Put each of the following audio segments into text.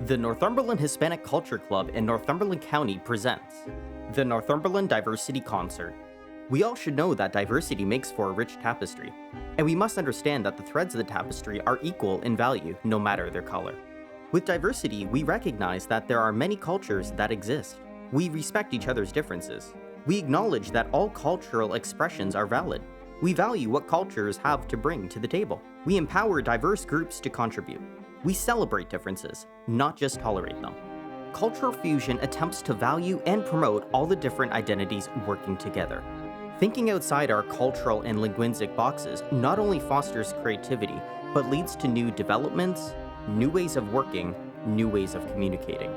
The Northumberland Hispanic Culture Club in Northumberland County presents the Northumberland Diversity Concert. We all should know that diversity makes for a rich tapestry, and we must understand that the threads of the tapestry are equal in value no matter their color. With diversity, we recognize that there are many cultures that exist. We respect each other's differences. We acknowledge that all cultural expressions are valid. We value what cultures have to bring to the table. We empower diverse groups to contribute. We celebrate differences, not just tolerate them. Cultural fusion attempts to value and promote all the different identities working together. Thinking outside our cultural and linguistic boxes not only fosters creativity, but leads to new developments, new ways of working, new ways of communicating.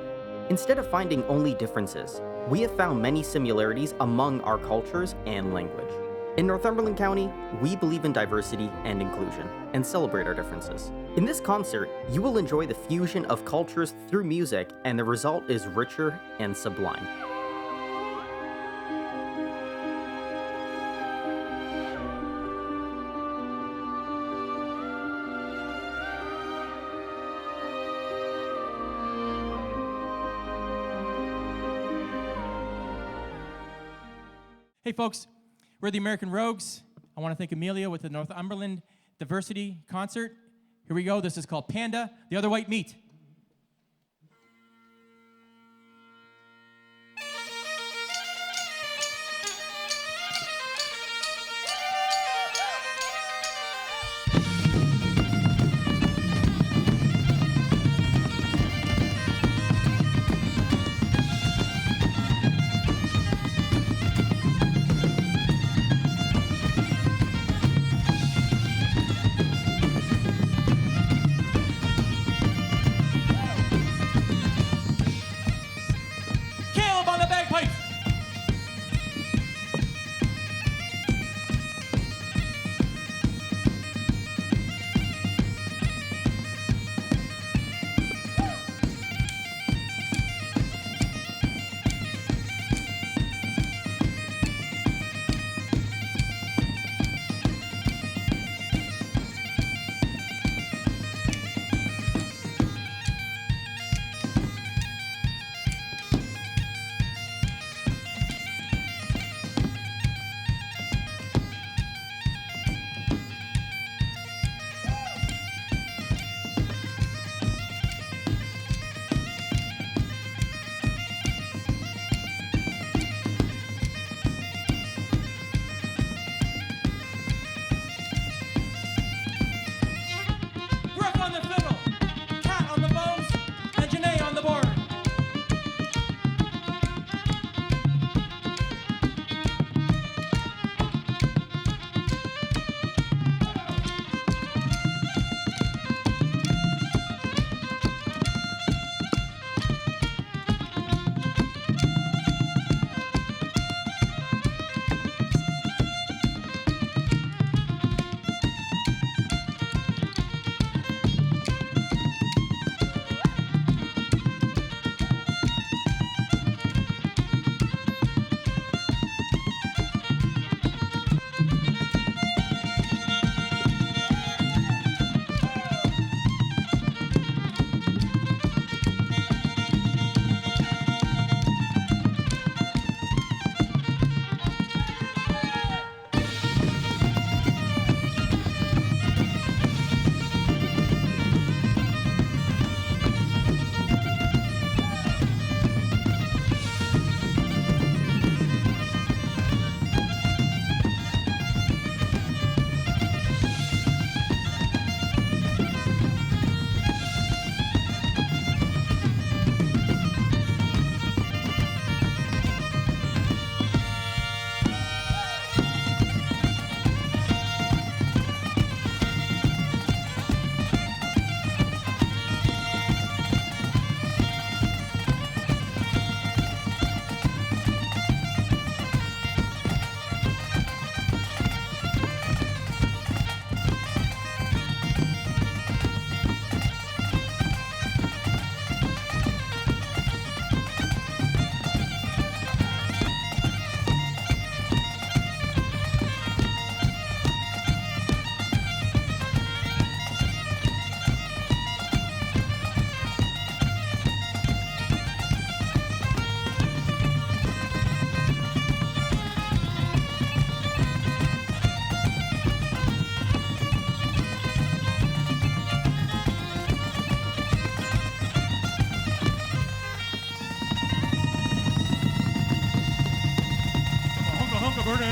Instead of finding only differences, we have found many similarities among our cultures and language. In Northumberland County, we believe in diversity and inclusion and celebrate our differences. In this concert, you will enjoy the fusion of cultures through music, and the result is richer and sublime. Hey folks, we're the American Rogues. I want to thank Amelia with the Northumberland Diversity Concert. Here we go. This is called Panda, the Other White Meat.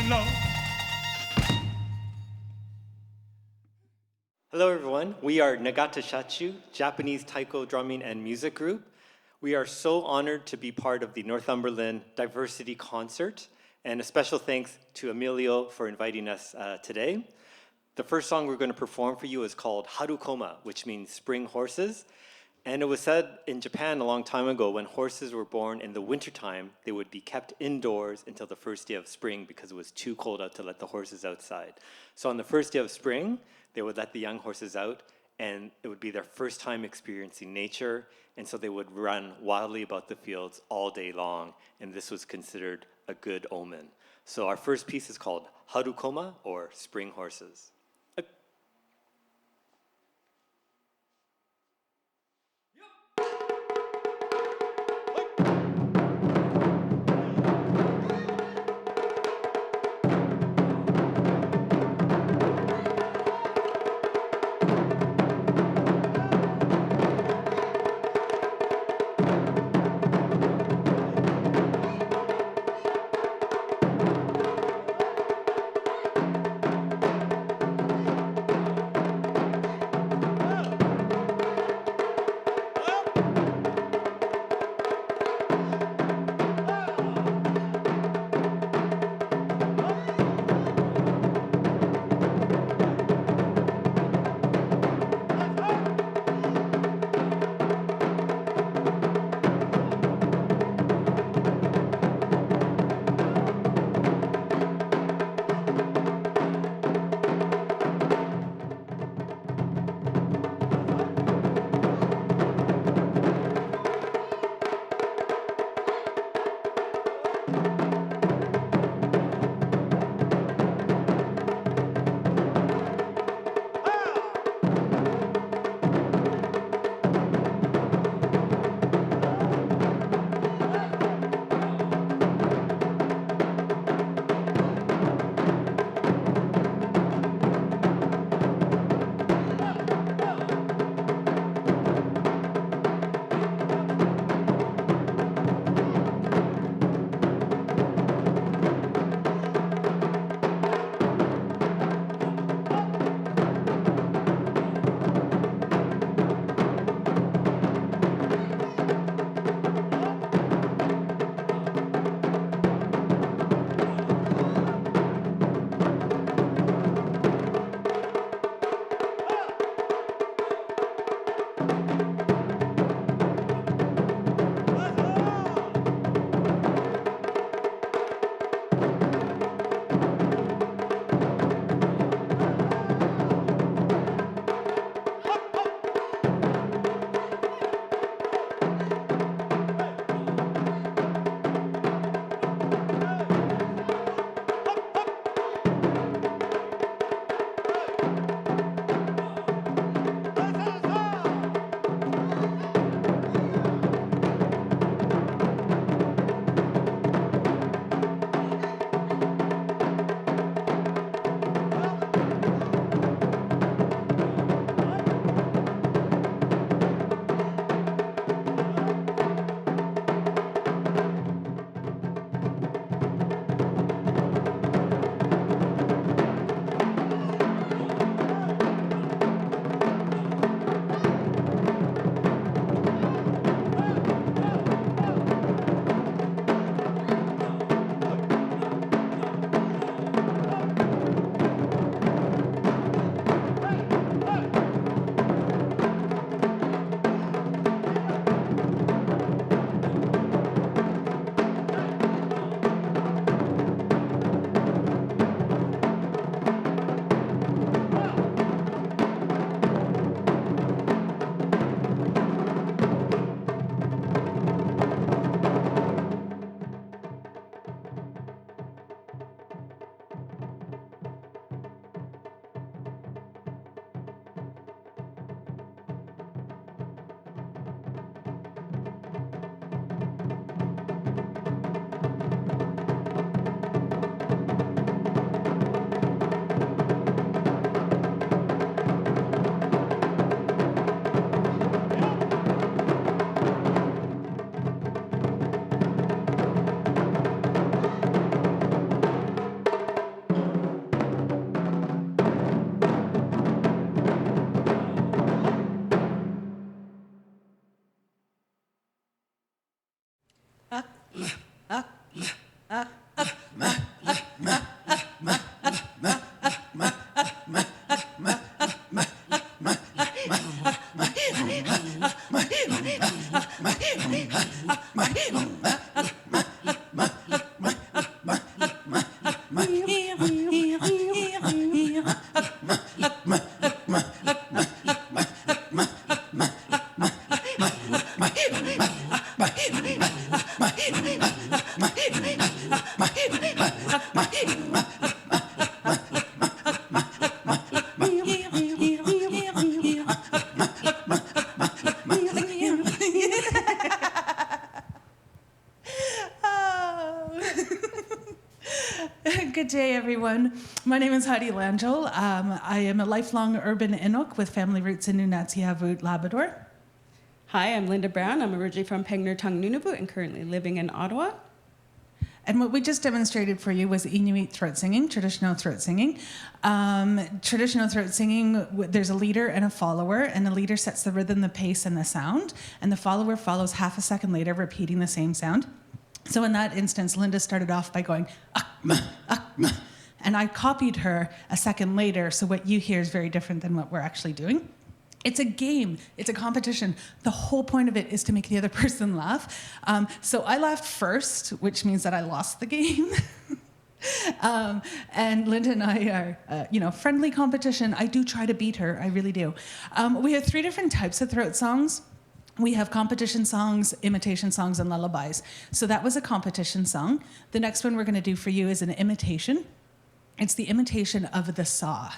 Lord. Hello everyone, we are Nagata Shachu, Japanese taiko drumming and music group. We are so honored to be part of the Northumberland Diversity Concert, and a special thanks to Emilio for inviting us today. The first song we're going to perform for you is called Harukoma, which means spring horses. And it was said in Japan a long time ago, when horses were born in the wintertime, they would be kept indoors until the first day of spring because it was too cold out to let the horses outside. So on the first day of spring, they would let the young horses out, and it would be their first time experiencing nature, and so they would run wildly about the fields all day long, and this was considered a good omen. So our first piece is called Harukoma, or Spring Horses. Good day, everyone. My name is Heidi Langell. I am a lifelong urban Inuk with family roots in Nunatsiavut, Labrador. Hi, I'm Linda Brown. I'm originally from Pengnertung, Nunavut, and currently living in Ottawa. And what we just demonstrated for you was Inuit throat singing, traditional throat singing. Traditional throat singing, there's a leader and a follower, and the leader sets the rhythm, the pace, and the sound, and the follower follows half a second later, repeating the same sound. So in that instance, Linda started off by going, and I copied her a second later, so what you hear is very different than what we're actually doing. It's a game. It's a competition. The whole point of it is to make the other person laugh. So I laughed first, which means that I lost the game. And Linda and I are, friendly competition. I do try to beat her. I really do. We have 3 different types of throat songs. We have competition songs, imitation songs, and lullabies. So that was a competition song. The next one we're going to do for you is an imitation. It's the imitation of the saw.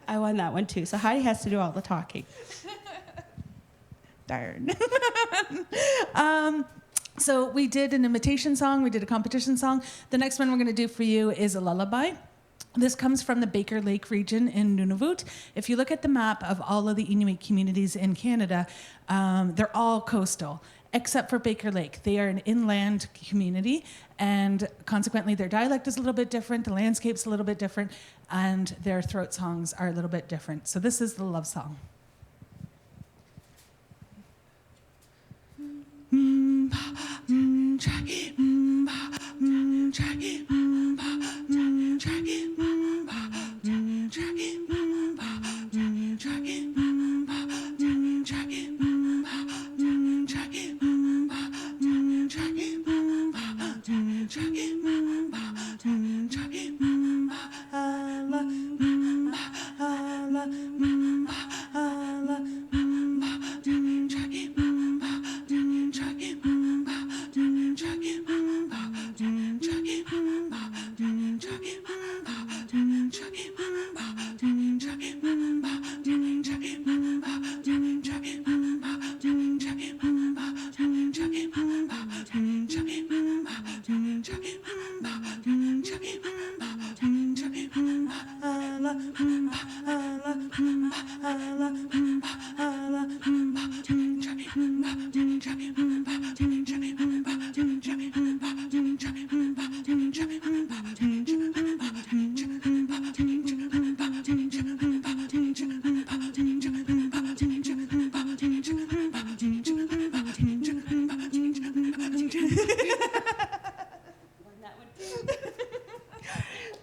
I won that one too, so Heidi has to do all the talking. Darn. So we did an imitation song, we did a competition song. The next one we're going to do for you is a lullaby. This comes from the Baker Lake region in Nunavut. If you look at the map of all of the Inuit communities in Canada, they're all coastal, except for Baker Lake. They are an inland community, and consequently their dialect is a little bit different, the landscape's a little bit different, and their throat songs are a little bit different. So this is the love song.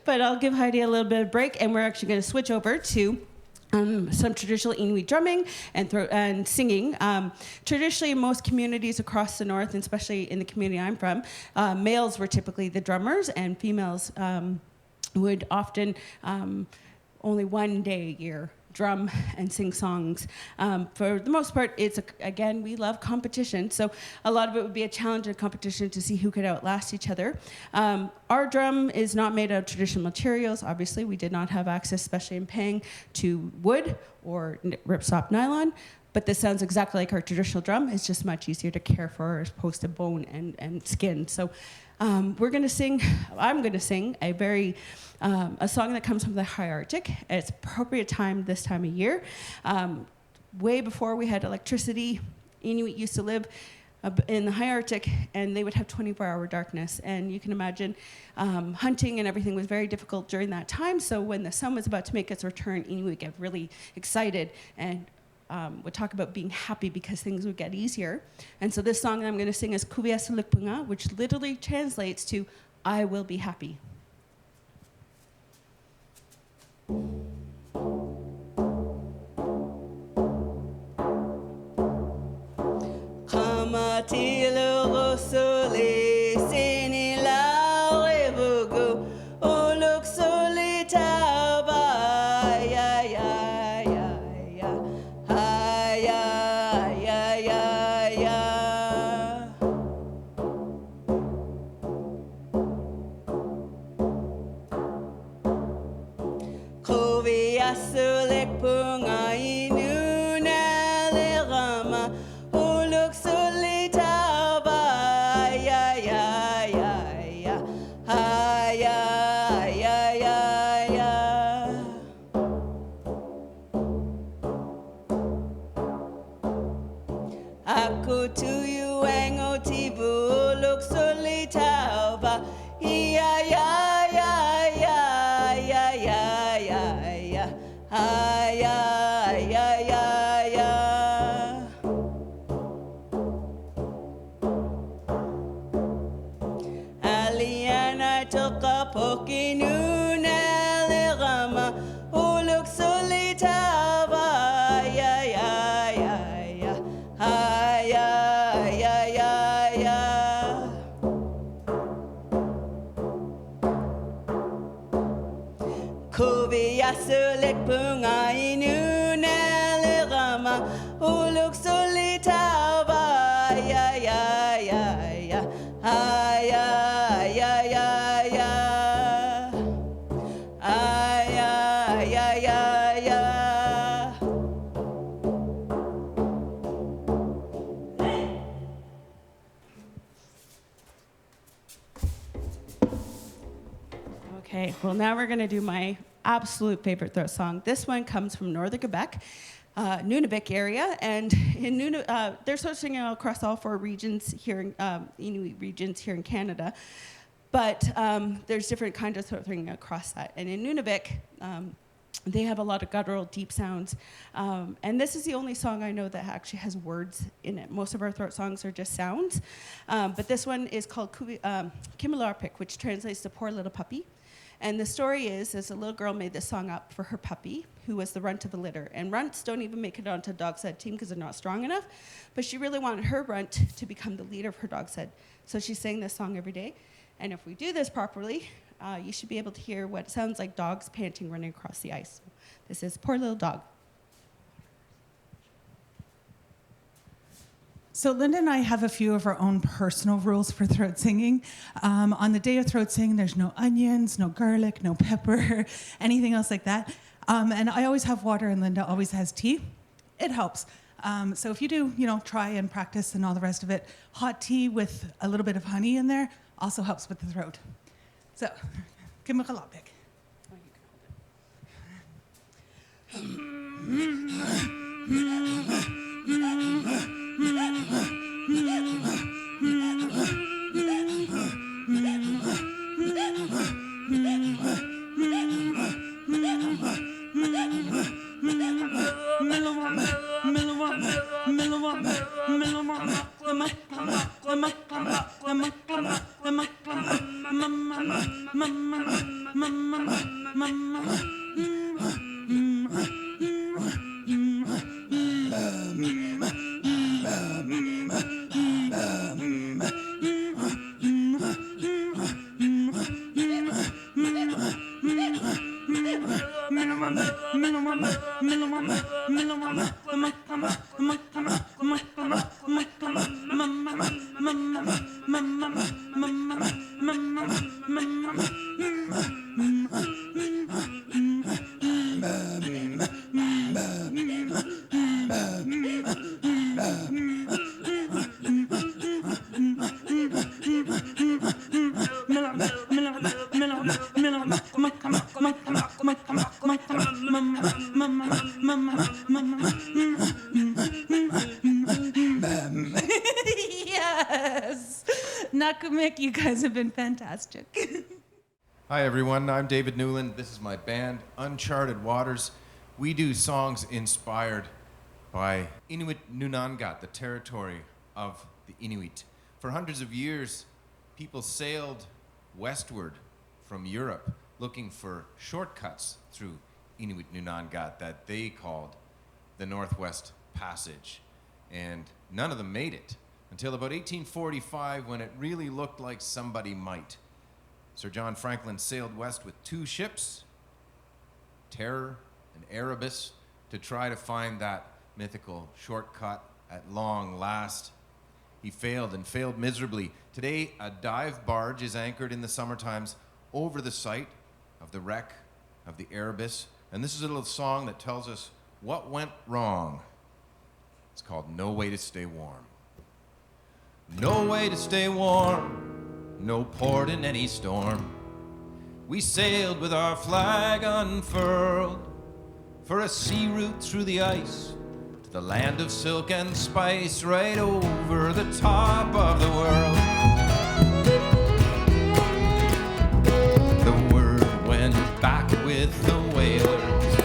But I'll give Heidi a little bit of break, and we're actually going to switch over to some traditional Inuit drumming and singing. Traditionally, in most communities across the north, and especially in the community I'm from, males were typically the drummers, and females would often only one day a year drum and sing songs. For the most part, again, we love competition, so a lot of it would be a challenge and competition to see who could outlast each other. Our drum is not made out of traditional materials. Obviously, we did not have access, especially in Pang, to wood or ripstop nylon, but this sounds exactly like our traditional drum. It's just much easier to care for as opposed to bone and skin. So I'm going to sing a song that comes from the high Arctic. It's appropriate time this time of year. Way before we had electricity, Inuit used to live in the high Arctic, and they would have 24-hour darkness. And you can imagine hunting and everything was very difficult during that time. So when the sun was about to make its return, Inuit would get really excited and would talk about being happy because things would get easier. And so this song that I'm going to sing is Kuviasalukpunga, which literally translates to I will be happy. Aku tuyu engo tibu look soli tauba ya ya ya ya ya ya ya ya ya ya ya ya Aliana toka pokinu na legama look soli tauba ya ya ya ya Kuviasulek punga inu nalegama uluk solitaba ya ya ya ya ya ya ya ya ya ya ya Okay, well now we're going to do my absolute favorite throat song. This one comes from northern Quebec, Nunavik area, and in they're throat singing across all four regions here, Inuit regions here in Canada, but there's different kinds of throat singing across that. And in Nunavik, they have a lot of guttural, deep sounds, and this is the only song I know that actually has words in it. Most of our throat songs are just sounds, but this one is called Kimilarpik, which translates to poor little puppy. And the story is a little girl made this song up for her puppy, who was the runt of the litter. And runts don't even make it onto a dog's head team because they're not strong enough. But she really wanted her runt to become the leader of her dog's head. So she sang this song every day. And if we do this properly, you should be able to hear what sounds like dogs panting running across the ice. So this is Poor Little Dog. So Linda and I have a few of our own personal rules for throat singing. On the day of throat singing, there's no onions, no garlic, no pepper, anything else like that. And I always have water, and Linda always has tea. It helps. So if you do, try and practice and all the rest of it, hot tea with a little bit of honey in there also helps with the throat. So, Kimikalapik. Yes. Nakamik, you guys have been fantastic. Hi everyone, I'm David Newland. This is my band, Uncharted Waters. We do songs inspired by Inuit Nunangat, the territory of the Inuit. For hundreds of years, people sailed westward from Europe looking for shortcuts through Inuit Nunangat that they called the Northwest Passage. And none of them made it until about 1845, when it really looked like somebody might. Sir John Franklin sailed west with 2 ships, Terror and Erebus, to try to find that mythical shortcut at long last. He failed and failed miserably. Today, a dive barge is anchored in the summer times over the site of the wreck of the Erebus. And this is a little song that tells us what went wrong. It's called No Way to Stay Warm. No way to stay warm, no port in any storm. We sailed with our flag unfurled for a sea route through the ice to the land of silk and spice, right over the top of the world. The word went back with the whalers.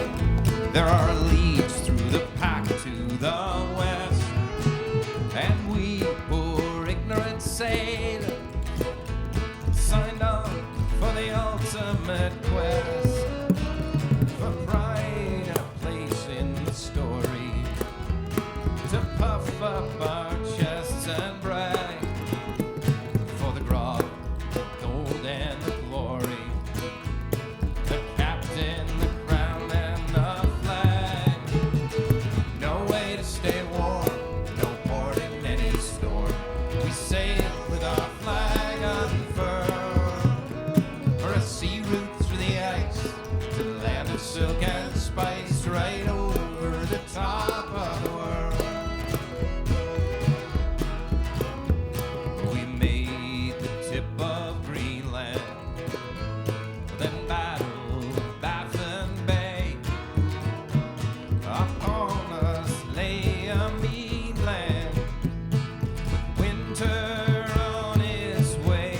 There are leads through the pack to the west, and we poor ignorant sailors signed on for the ultimate quest, for pride and a place in the story, to puff up our chests and brag for the grog, the gold and the glory, the captain, the crown and the flag. No way to stay warm, no port in any storm. We sail with our flag unfurled for a sea route through the ice to the land of silk and spice, right over the top of the world. We made the tip of Greenland, then battled Baffin Bay. Upon us lay a mean land, winter on its way,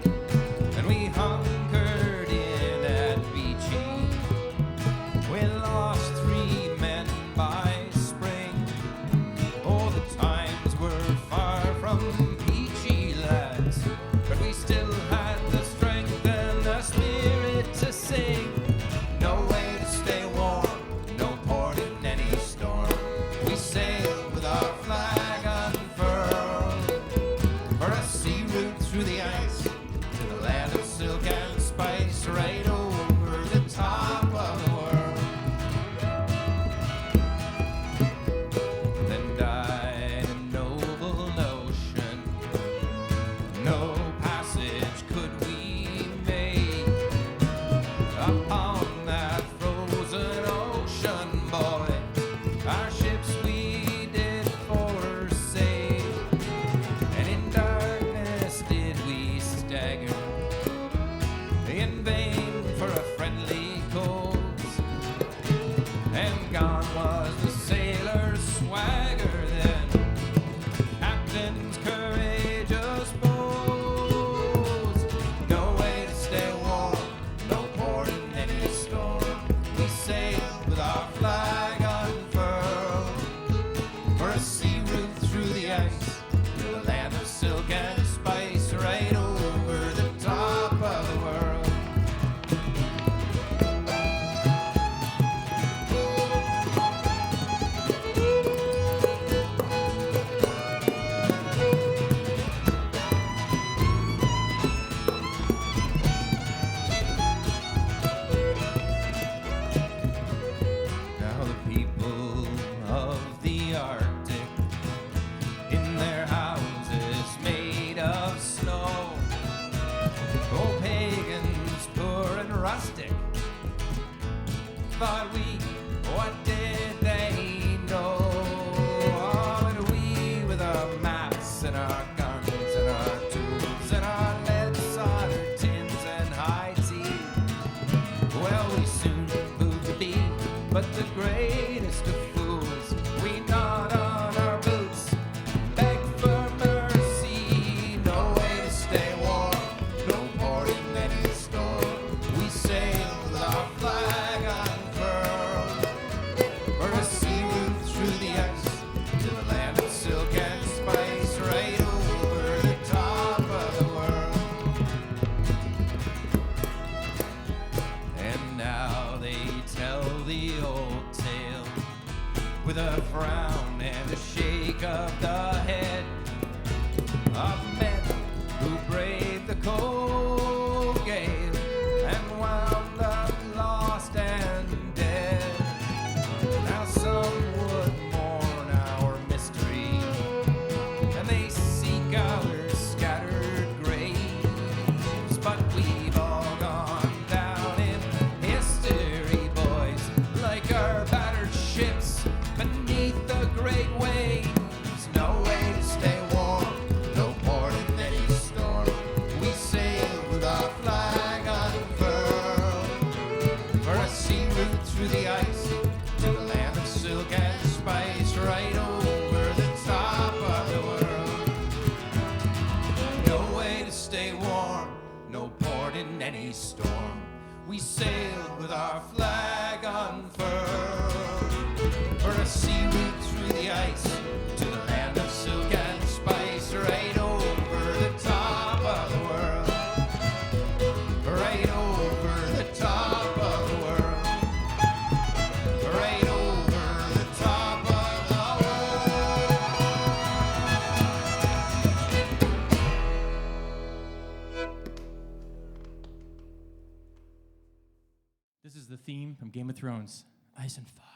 and we hunkered in at Beachy. We lost 3 men by spring. Oh, the times were far from peachy, lads, but we still had the strength and the spirit to sing. No way to stay warm, no port in any storm. We sailed with our flag unfurled for a sea route through the ice to the land of silk and spice, right over the top of the world. Then died a noble notion, no passage could we make upon that frozen ocean, boy. Our ships we did forsake, and in darkness did we stagger thought we, what did they know? Oh, but we with our maps and our guns and our tools and our lead solder tins and high tea. Well, we soon proved to be but the greatest of fools. We gnawed on our boots, begged for mercy, no way to stay warm, no port in any storm. We sailed with our flag unfurled, for a sea route through the ice to the land of silk and spice, right over the top of the world. And now they tell the old tale with a frown and a shake of the head of men who braved the cold gale and wound up lost and dead. Now some would mourn our mystery, and they seek our scattered graves, but we've all gone down in history, boys, like our battered ships beneath the great waves. No way to stay warm, no port in any storm. We sailed with our flag unfurled, for a sea route through the ice to the land of silk and spice, right over the top of the world. No way to stay warm, no port in any storm. We sailed with our flag unfurled, for a sea route through the ice to the land of silk and spice, right over the top of the world, right over the top of the world, right over the top of the world. This is the theme from Game of Thrones, Ice and Fire.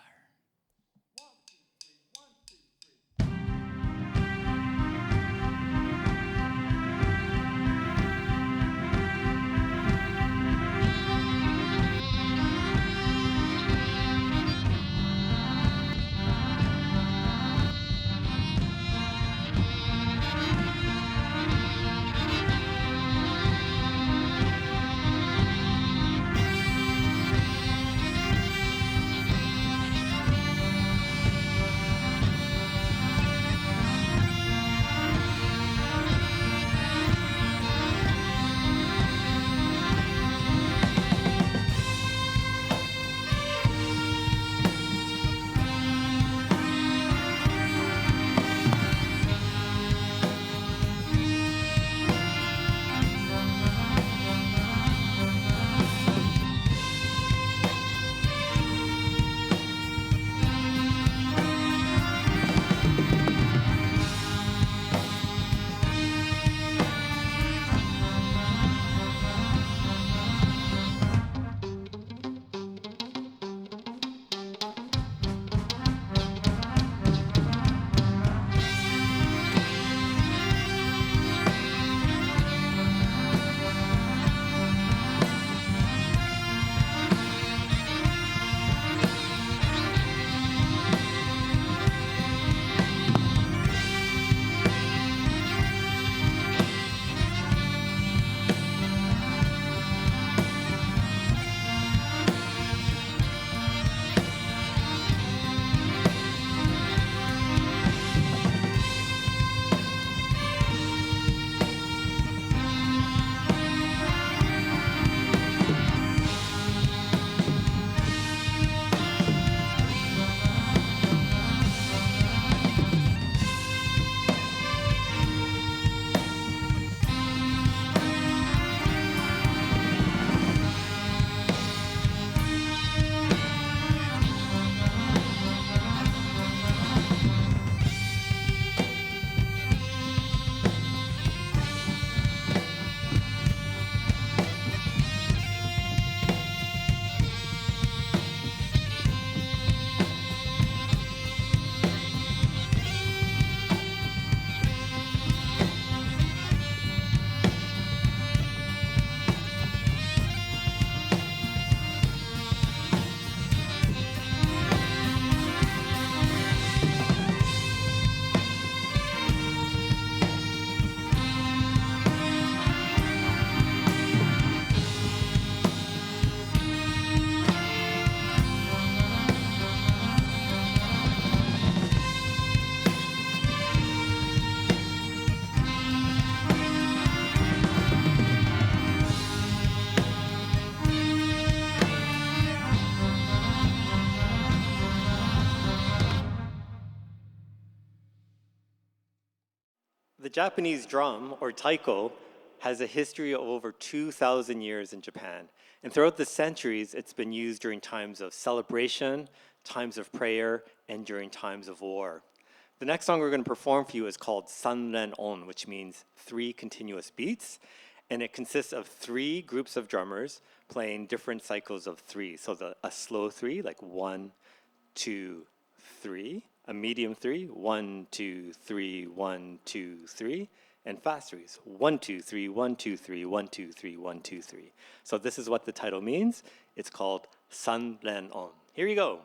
Japanese drum, or taiko, has a history of over 2,000 years in Japan. And throughout the centuries, it's been used during times of celebration, times of prayer, and during times of war. The next song we're going to perform for you is called Sanren On, which means 3 continuous beats. And it consists of 3 groups of drummers playing different cycles of 3. So a slow 3, like 1, 2, 3. A medium 3, 1, 2, 3, 1, 2, 3. And fast 3s, 1, 2, 3, 1, 2, 3, 1, 2, 3, 1, 2, 3. So this is what the title means. It's called Sanren On. Here you go.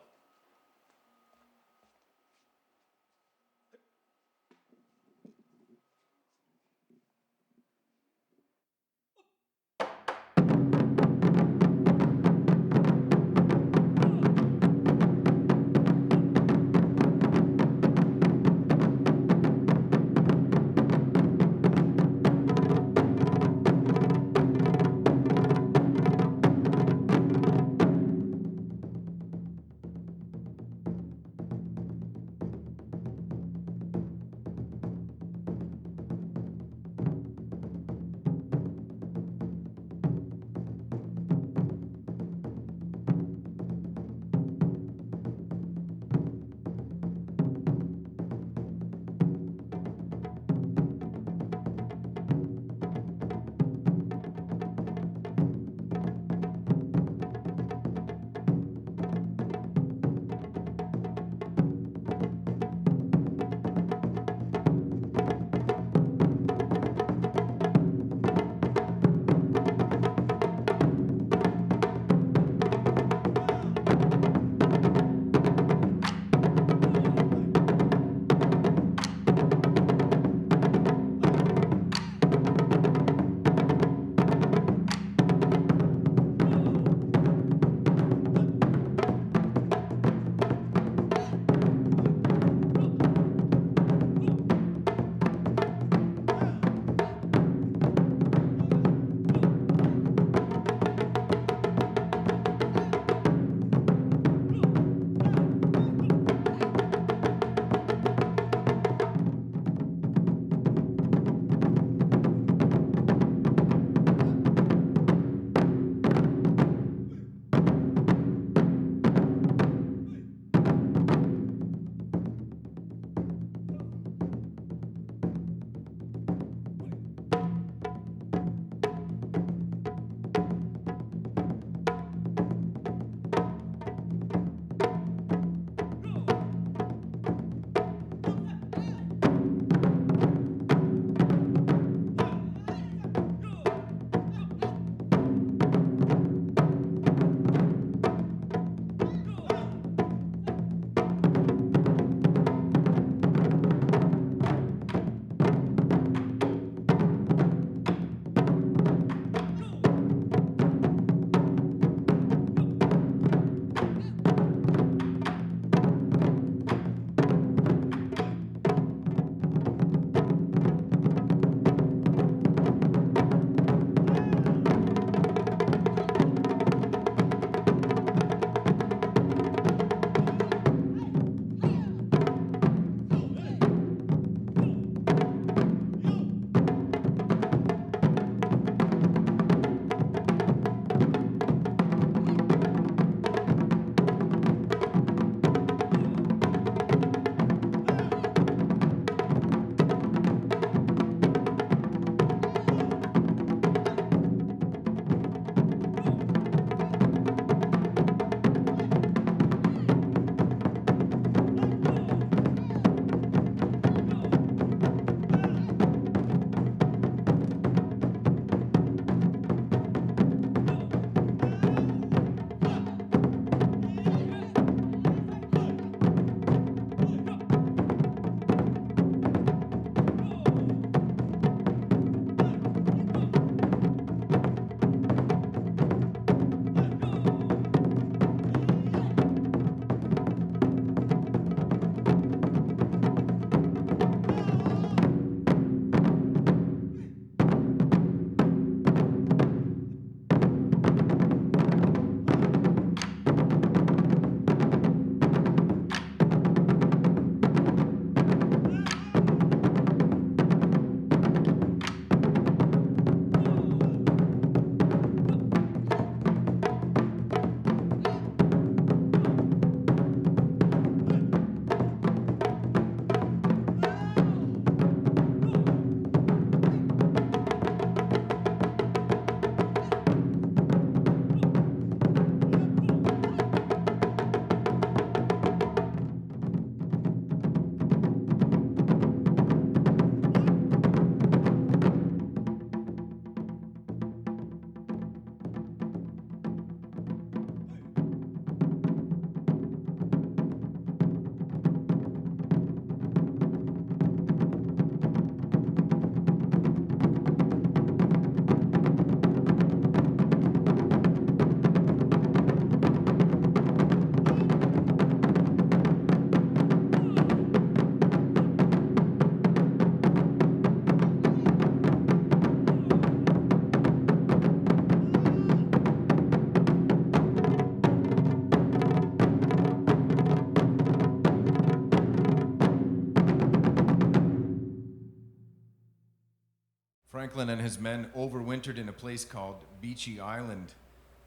Franklin and his men overwintered in a place called Beachy Island.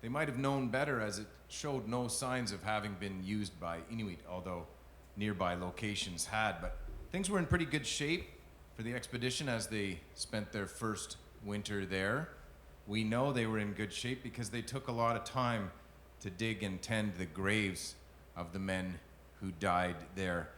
They might have known better, as it showed no signs of having been used by Inuit, although nearby locations had. But things were in pretty good shape for the expedition as they spent their first winter there. We know they were in good shape because they took a lot of time to dig and tend the graves of the men who died there.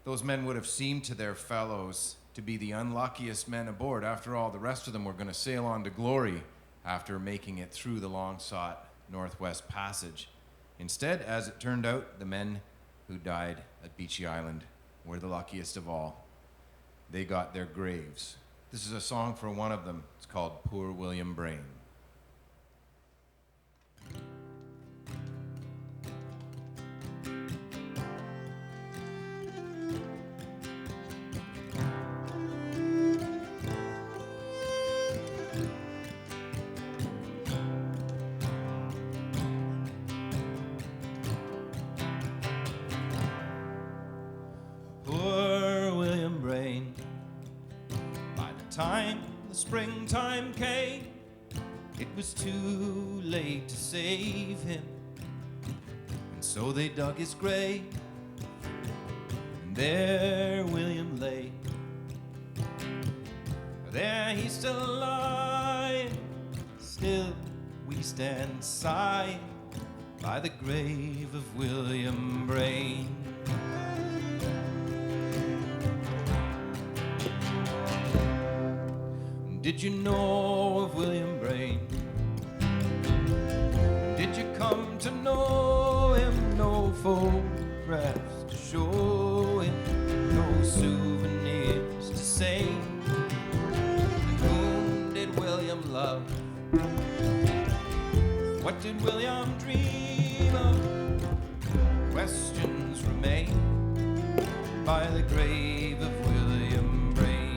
Those men would have seemed to their fellows to be the unluckiest men aboard. After all, the rest of them were going to sail on to glory after making it through the long-sought Northwest Passage. Instead, as it turned out, the men who died at Beachy Island were the luckiest of all. They got their graves. This is a song for one of them. It's called Poor William Brain. Time the springtime came, it was too late to save him, and so they dug his grave, and there William lay. There he's still alive, still we stand sighing by the grave of William Brain. Did you know of William Brain? Did you come to know him? No photographs to show him, no souvenirs to say. And whom did William love? What did William dream of? Questions remain by the grave of William Brain.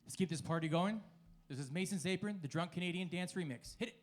Let's keep this party going. This is Mason's Apron, the Drunk Canadian Dance Remix. Hit it.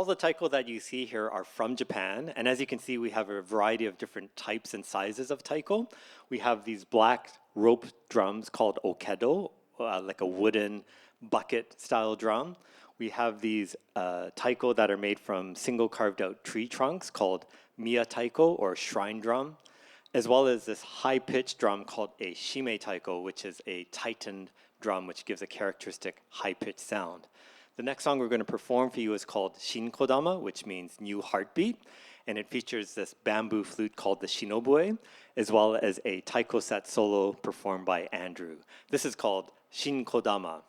all the taiko that you see here are from Japan. And as you can see, we have a variety of different types and sizes of taiko. We have these black rope drums called okedo, like a wooden bucket style drum. We have these taiko that are made from single carved out tree trunks called miya taiko or shrine drum, as well as this high pitched drum called a shime taiko, which is a tightened drum which gives a characteristic high pitched sound. The next song we're going to perform for you is called Shin Kodama, which means new heartbeat, and it features this bamboo flute called the shinobue, as well as a taiko set solo performed by Andrew. This is called Shin Kodama.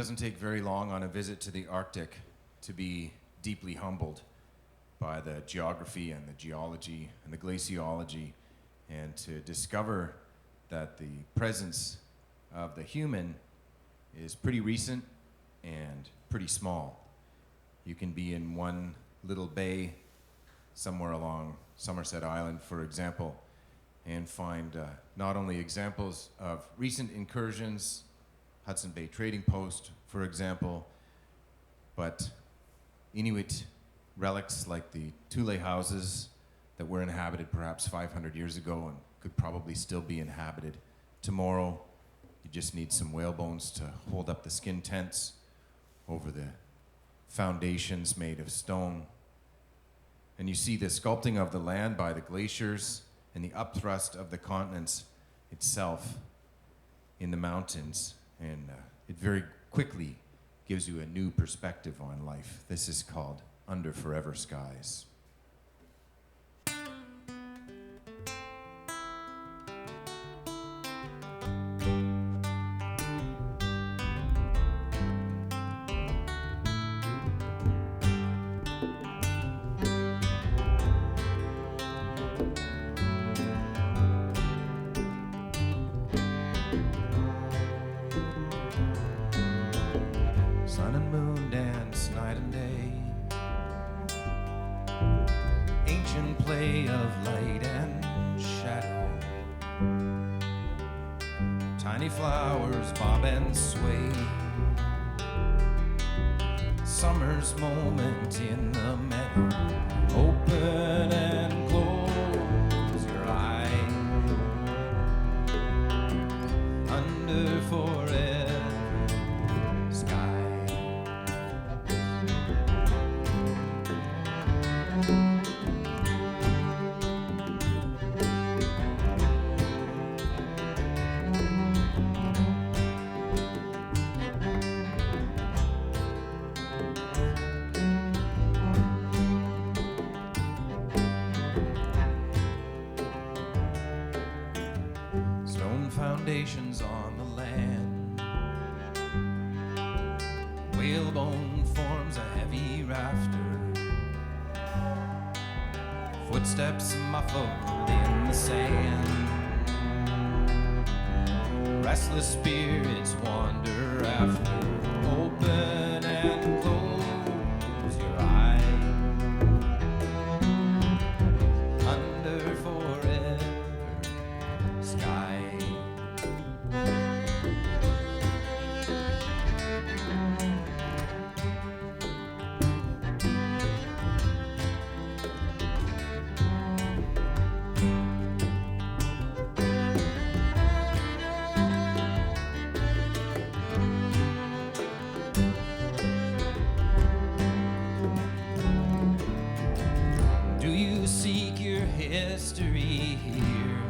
doesn't take very long on a visit to the Arctic to be deeply humbled by the geography and the geology and the glaciology, and to discover that the presence of the human is pretty recent and pretty small. You can be in one little bay somewhere along Somerset Island, for example, and find not only examples of recent incursions, Hudson Bay Trading Post, for example, but Inuit relics like the Thule houses that were inhabited perhaps 500 years ago and could probably still be inhabited tomorrow. You just need some whale bones to hold up the skin tents over the foundations made of stone. And you see the sculpting of the land by the glaciers and the upthrust of the continents itself in the mountains. And it very quickly gives you a new perspective on life. This is called Under Forever Skies. Sun and moon dance night and day, ancient play of light and shadow, tiny flowers bob and sway, summer's moment in the meadow, open and close your eyes, under forever sky. Stone foundations on the land, whalebone forms a heavy rafter, footsteps muffled in the sand, restless spirits wander after, open and close your eyes, under forever sky. Do you seek your history here?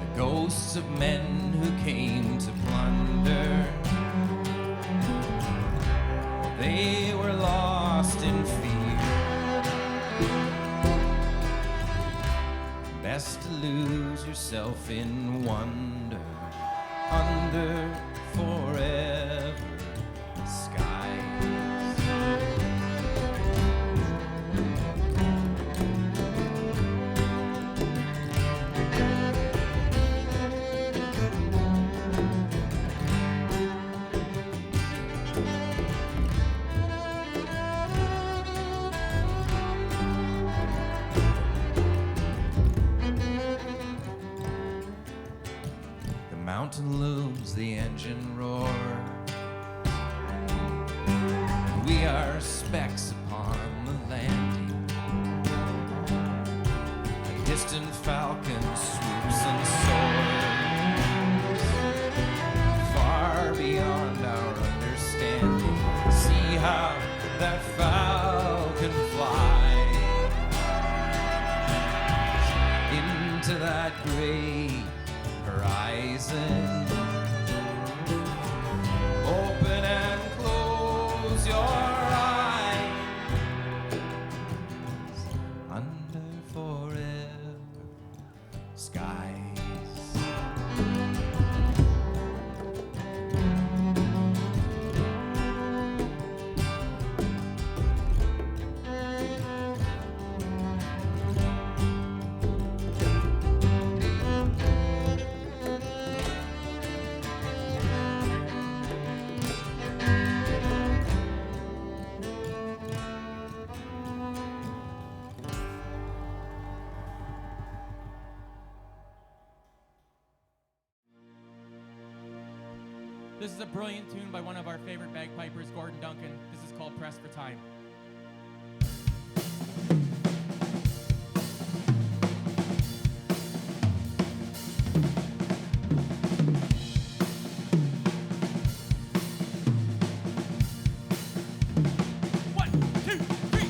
The ghosts of men who came to plunder. They were lost in fear. Best to lose yourself in wonder. Under forever skies. The mountain looms, the engine roar. We are specks upon the landing. A distant falcon swoops and soars far beyond our understanding. See how that falcon flies into that gray horizon. Open and close your eyes. Under forever skies. This is a brilliant tune by one of our favorite bagpipers, Gordon Duncan. This is called Pressed for Time. One, two, three.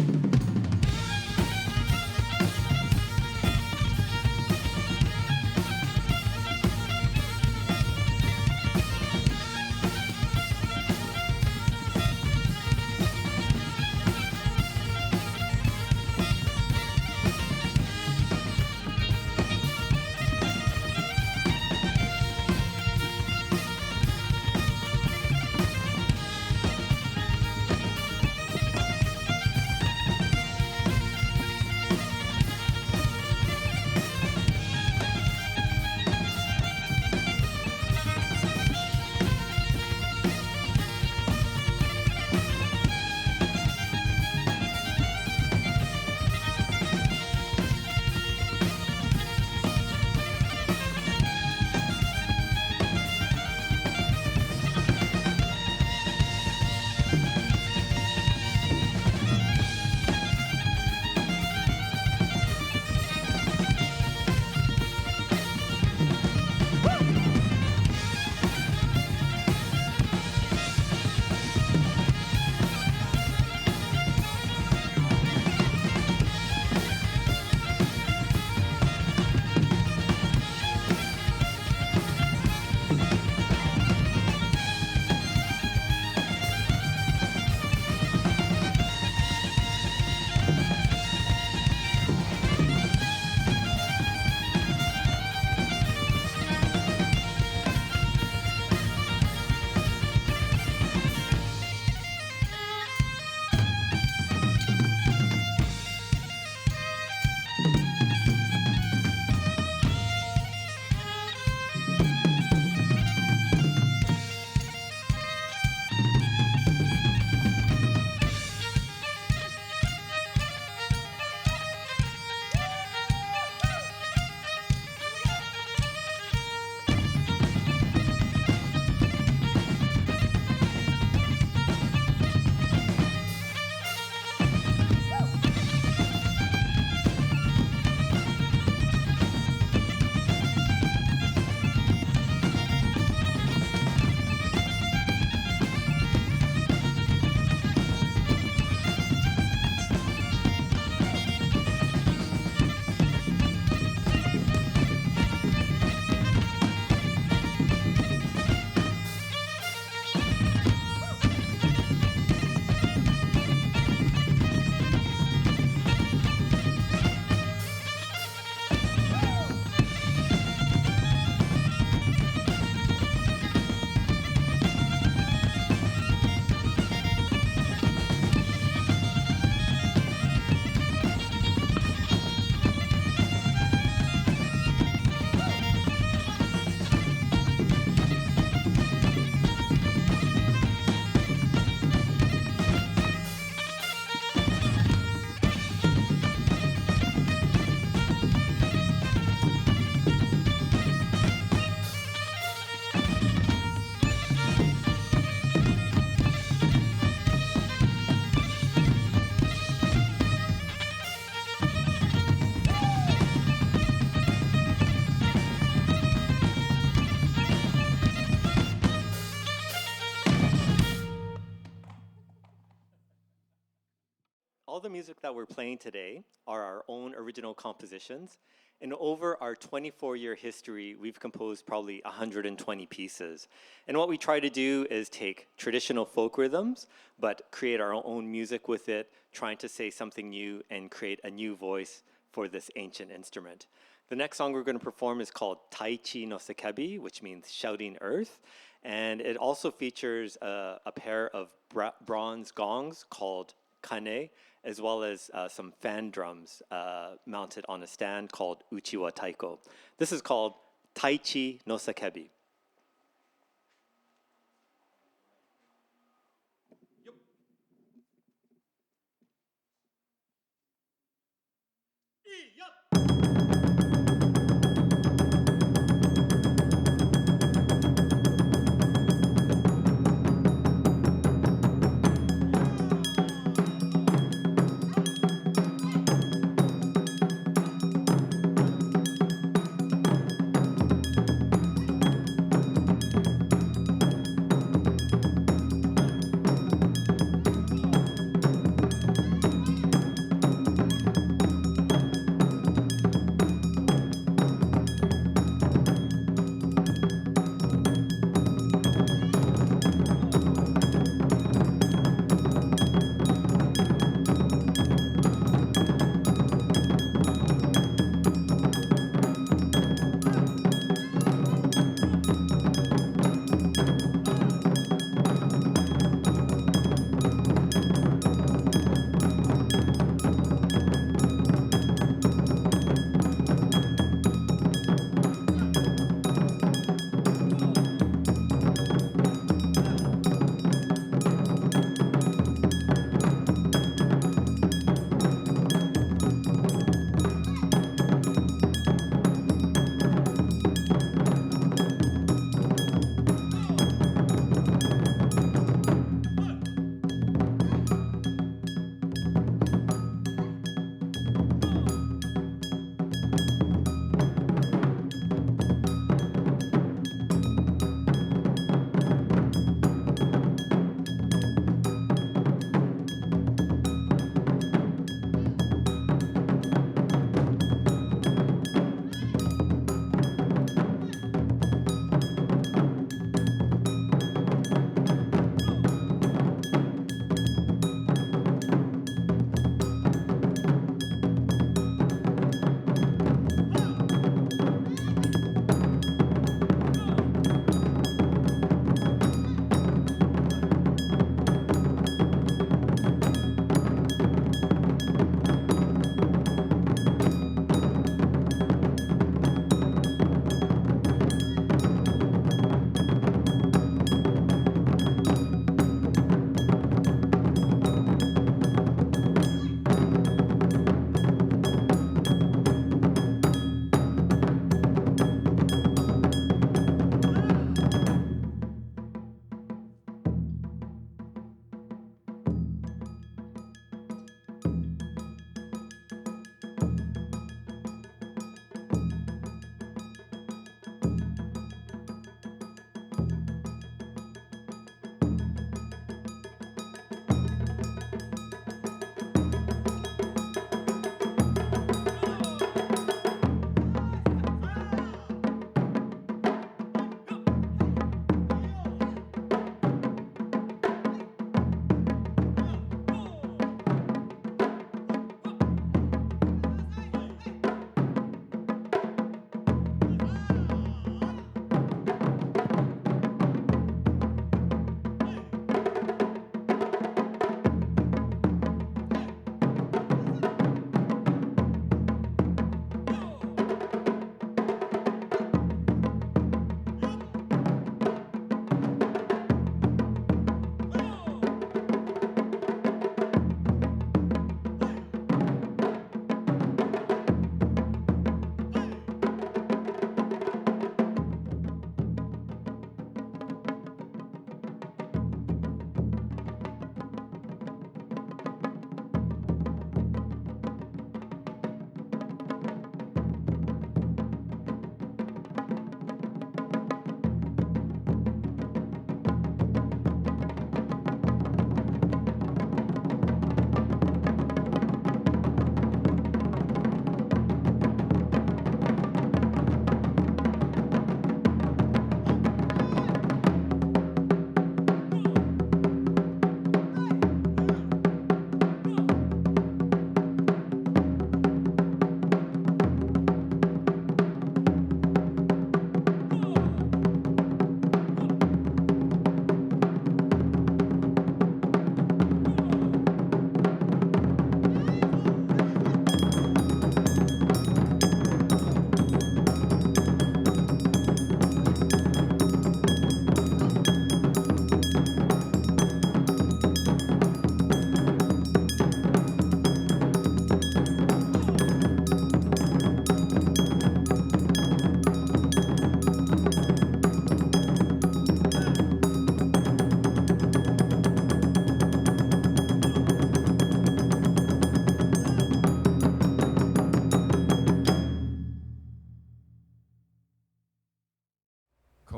All the music that we're playing today are our own original compositions. And over our 24-year history, we've composed probably 120 pieces. And what we try to do is take traditional folk rhythms, but create our own music with it, trying to say something new and create a new voice for this ancient instrument. The next song we're going to perform is called Taichi no Sekebi, which means shouting earth. And it also features a pair of bronze gongs called kane, as well as some fan drums mounted on a stand called uchiwa taiko. This is called Taichi no Sekebi.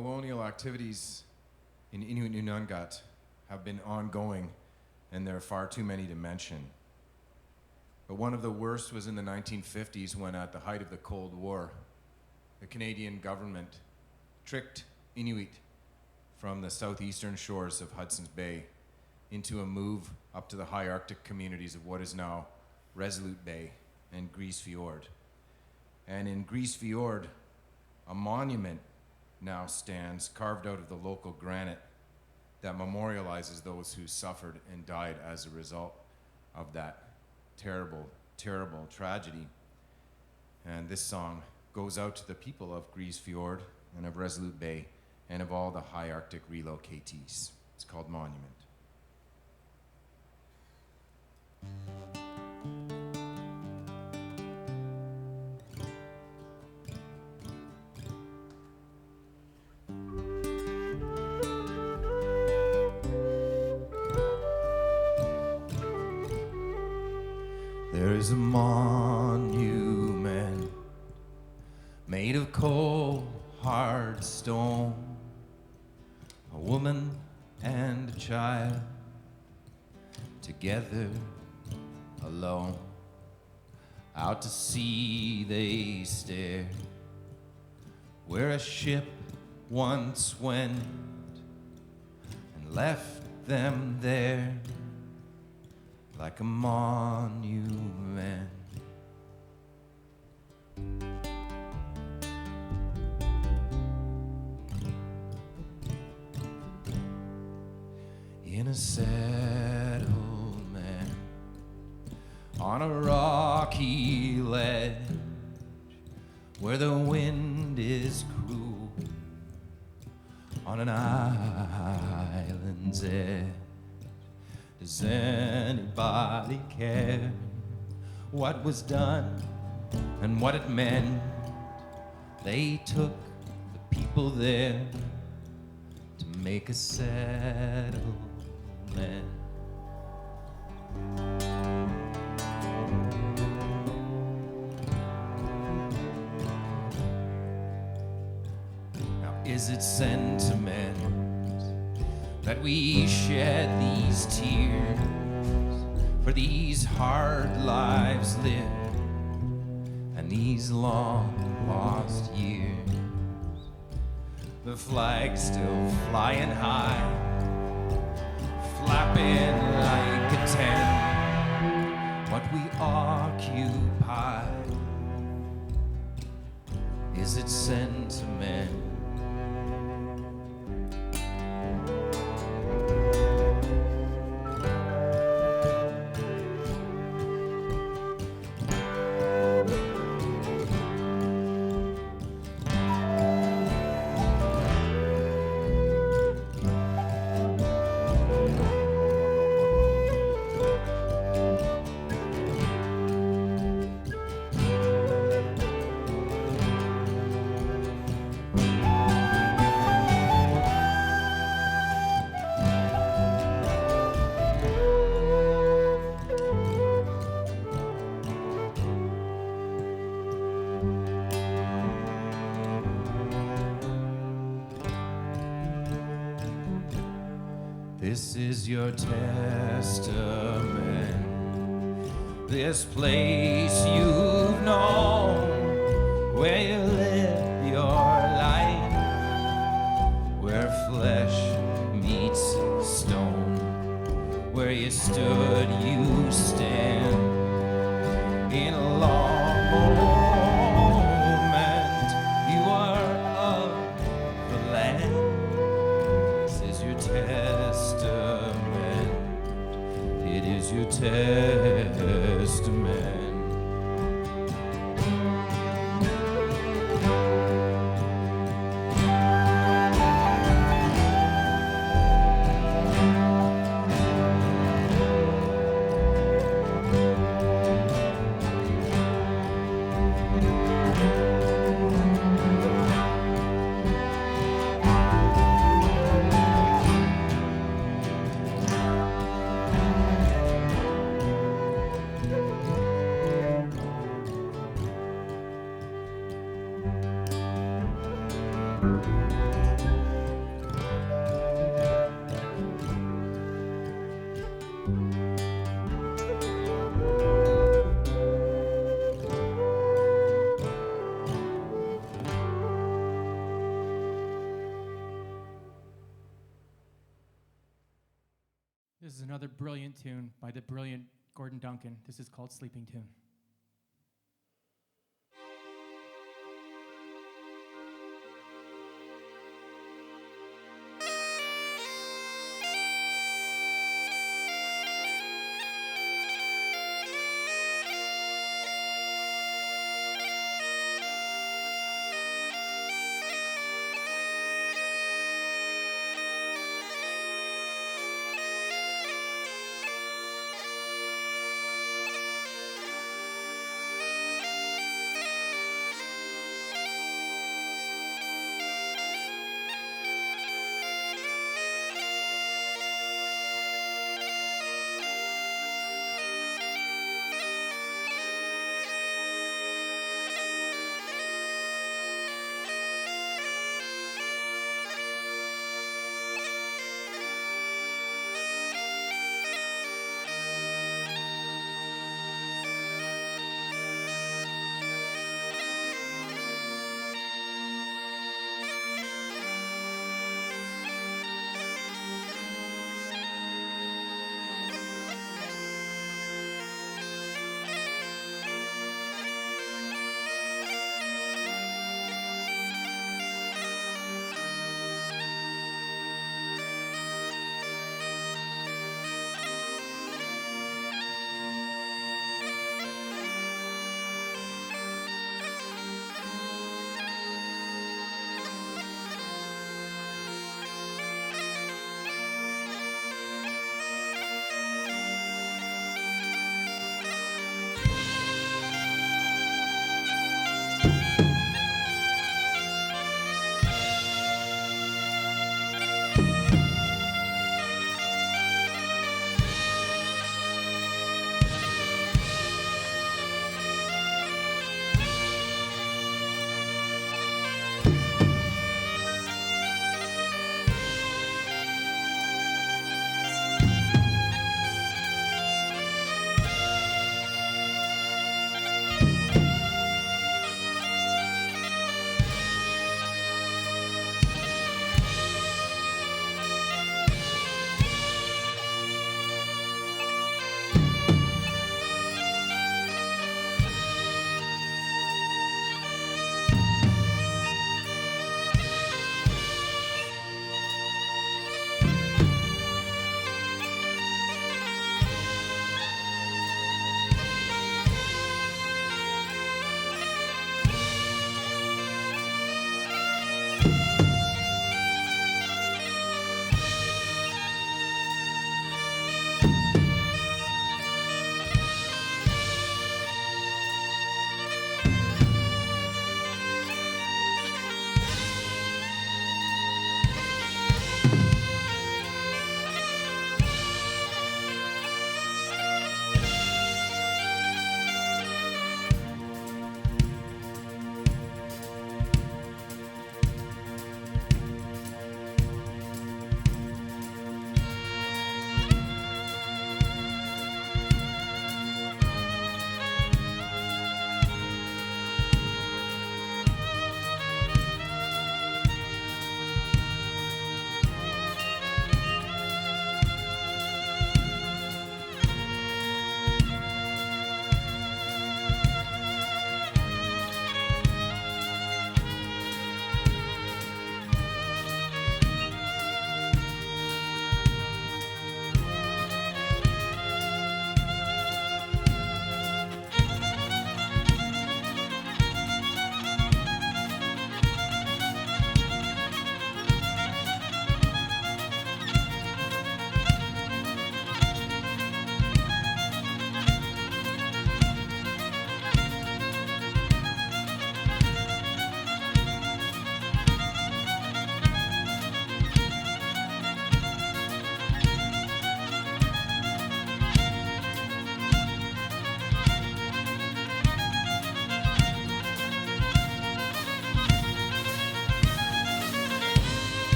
colonial activities in Inuit Nunangat have been ongoing, and there are far too many to mention. But one of the worst was in the 1950s when, at the height of the Cold War, the Canadian government tricked Inuit from the southeastern shores of Hudson's Bay into a move up to the high Arctic communities of what is now Resolute Bay and Grise Fiord. And in Grise Fiord, a monument now stands carved out of the local granite that memorializes those who suffered and died as a result of that terrible, terrible tragedy. And this song goes out to the people of Grise Fiord and of Resolute Bay and of all the high Arctic relocatees. It's called Monument. There is a monument made of cold, hard stone, a woman and a child together alone. Out to sea they stare, where a ship once went and left them there like a monument. In a settlement on a rocky ledge where the wind is cruel, on an island's edge. Does anybody care what was done and what it meant? They took the people there to make a settlement. Now, is it sentiment that we shed these tears for these hard lives lived and these long lost years? The flag's still flying high, flapping like a tent. What we occupy, is it sentiment? This is your testament, this place you've known, where you live your life, where flesh meets stone, where you stood, you stand, in a long moment, you are of the land. This is your testament, it is your testament. is another brilliant tune by the brilliant Gordon Duncan. This is called Sleeping Tune.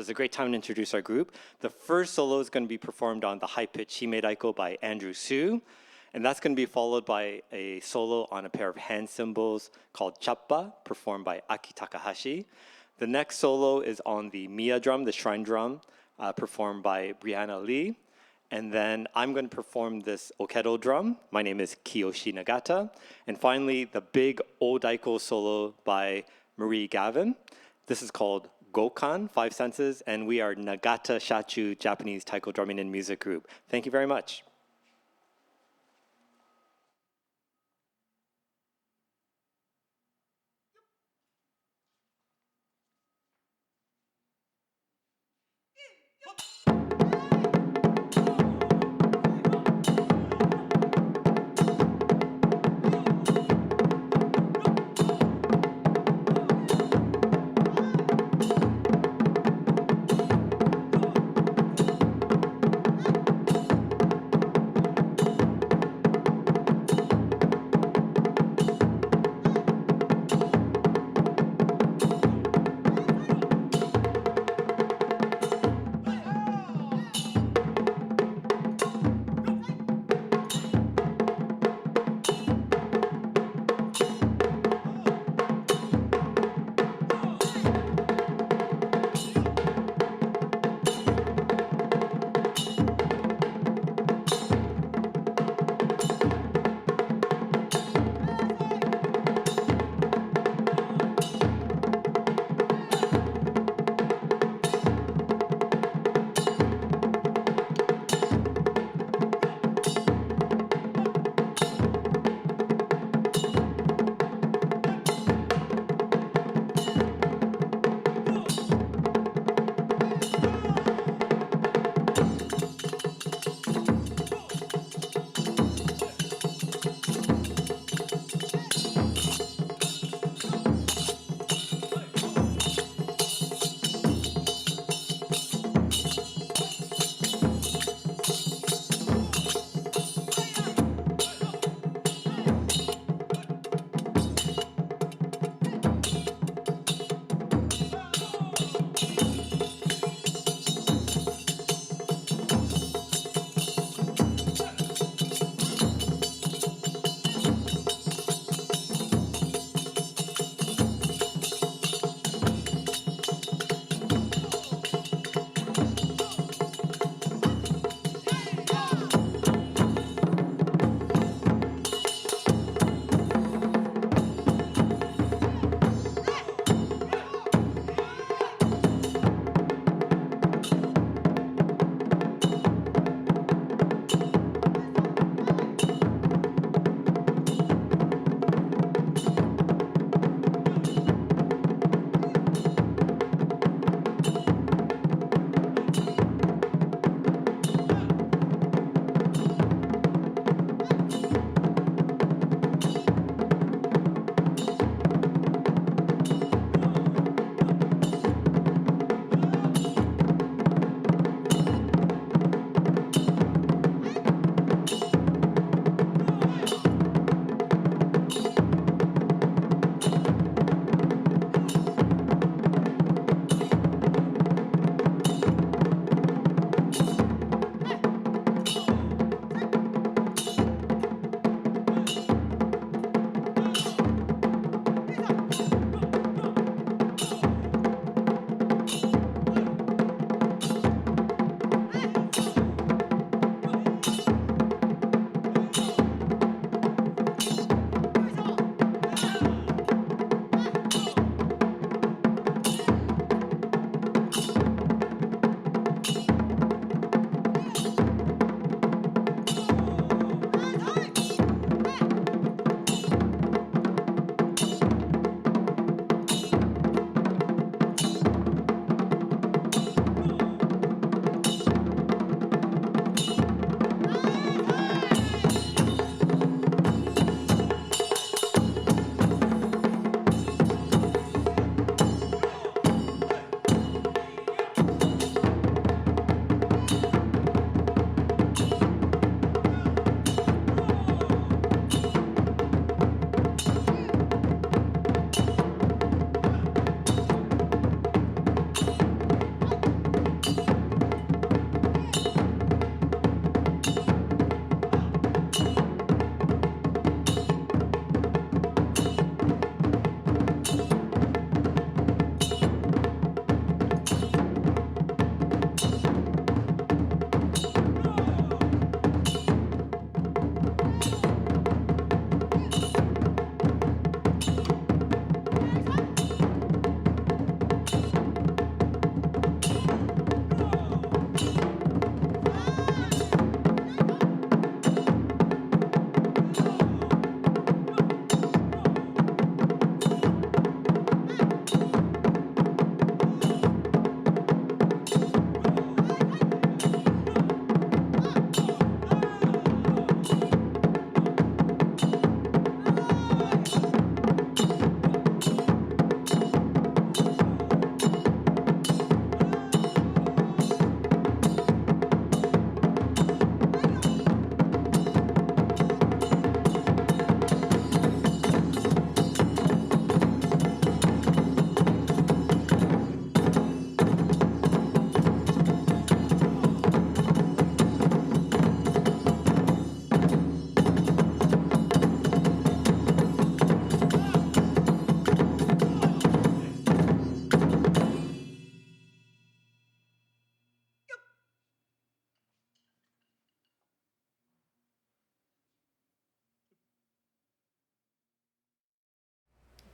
it's a great time to introduce our group. The first solo is going to be performed on the high-pitched Himedaiko by Andrew Su, and that's going to be followed by a solo on a pair of hand cymbals called Chappa, performed by Aki Takahashi. The next solo is on the Mia drum, the shrine drum, performed by Brianna Lee. And then I'm going to perform this Okedo drum. My name is Kiyoshi Nagata. And finally, the big Odaiko solo by Marie Gavin. This is called Gokan, Five Senses, and we are Nagata Shachu Japanese Taiko Drumming and Music Group. Thank you very much.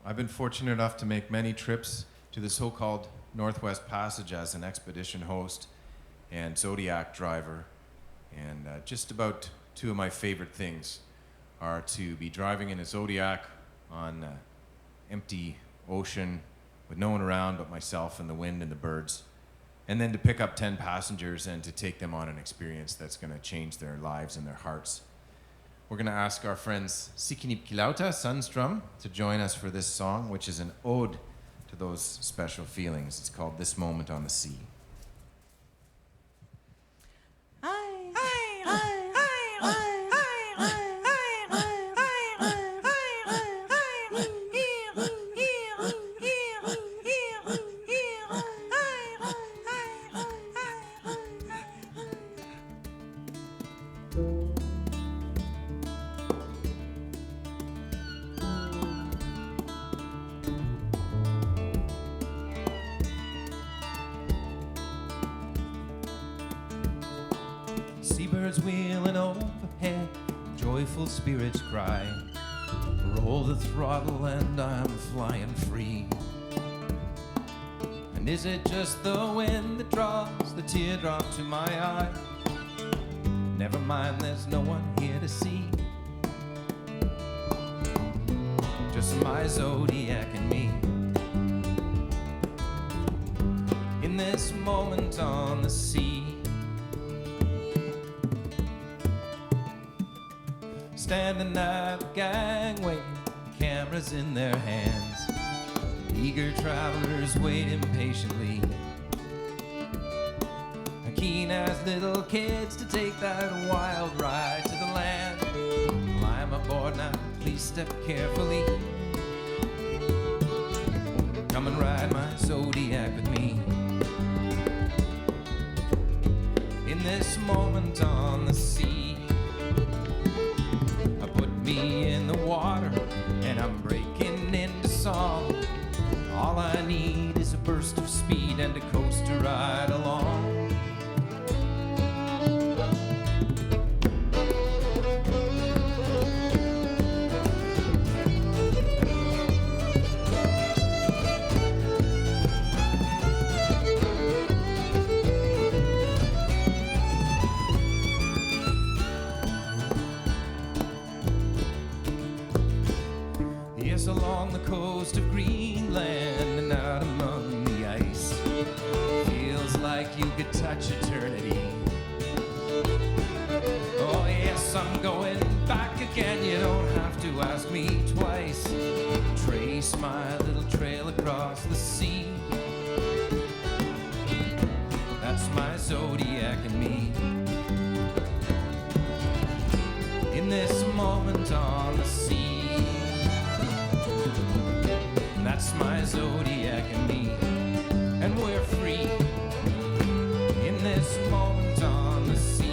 I've been fortunate enough to make many trips to the so-called Northwest Passage as an expedition host and Zodiac driver. And just about two of my favorite things are to be driving in a Zodiac on empty ocean with no one around but myself and the wind and the birds, and then to pick up 10 passengers and to take them on an experience that's going to change their lives and their hearts. We're going to ask our friends Sikinip Kilauta Sunstrum to join us for this song, which is an ode to those special feelings. It's called This Moment on the Sea. Seabirds wheeling overhead, joyful spirits cry. Roll the throttle and I'm flying free. And is it just the wind that draws the teardrop to my eye? Never mind, there's no one here to see. Just my Zodiac and me. In this moment on the sea. Standing at the gangway, cameras in their hands. Eager travelers wait impatiently, keen as little kids to take that wild ride to the land. Climb aboard now, please step carefully. Come and ride my Zodiac with me. In this moment on the sea, me in the water and I'm breaking into song. All I need is a burst of speed and a coast to ride along. Along the coast of Greenland and out among the ice, feels like you could touch eternity. Oh yes, I'm going back again, you don't have to ask me twice. Trace my little trail across the sea. That's my Zodiac and me. In this moment on the sea, that's my Zodiac and me, and we're free in this moment on the sea.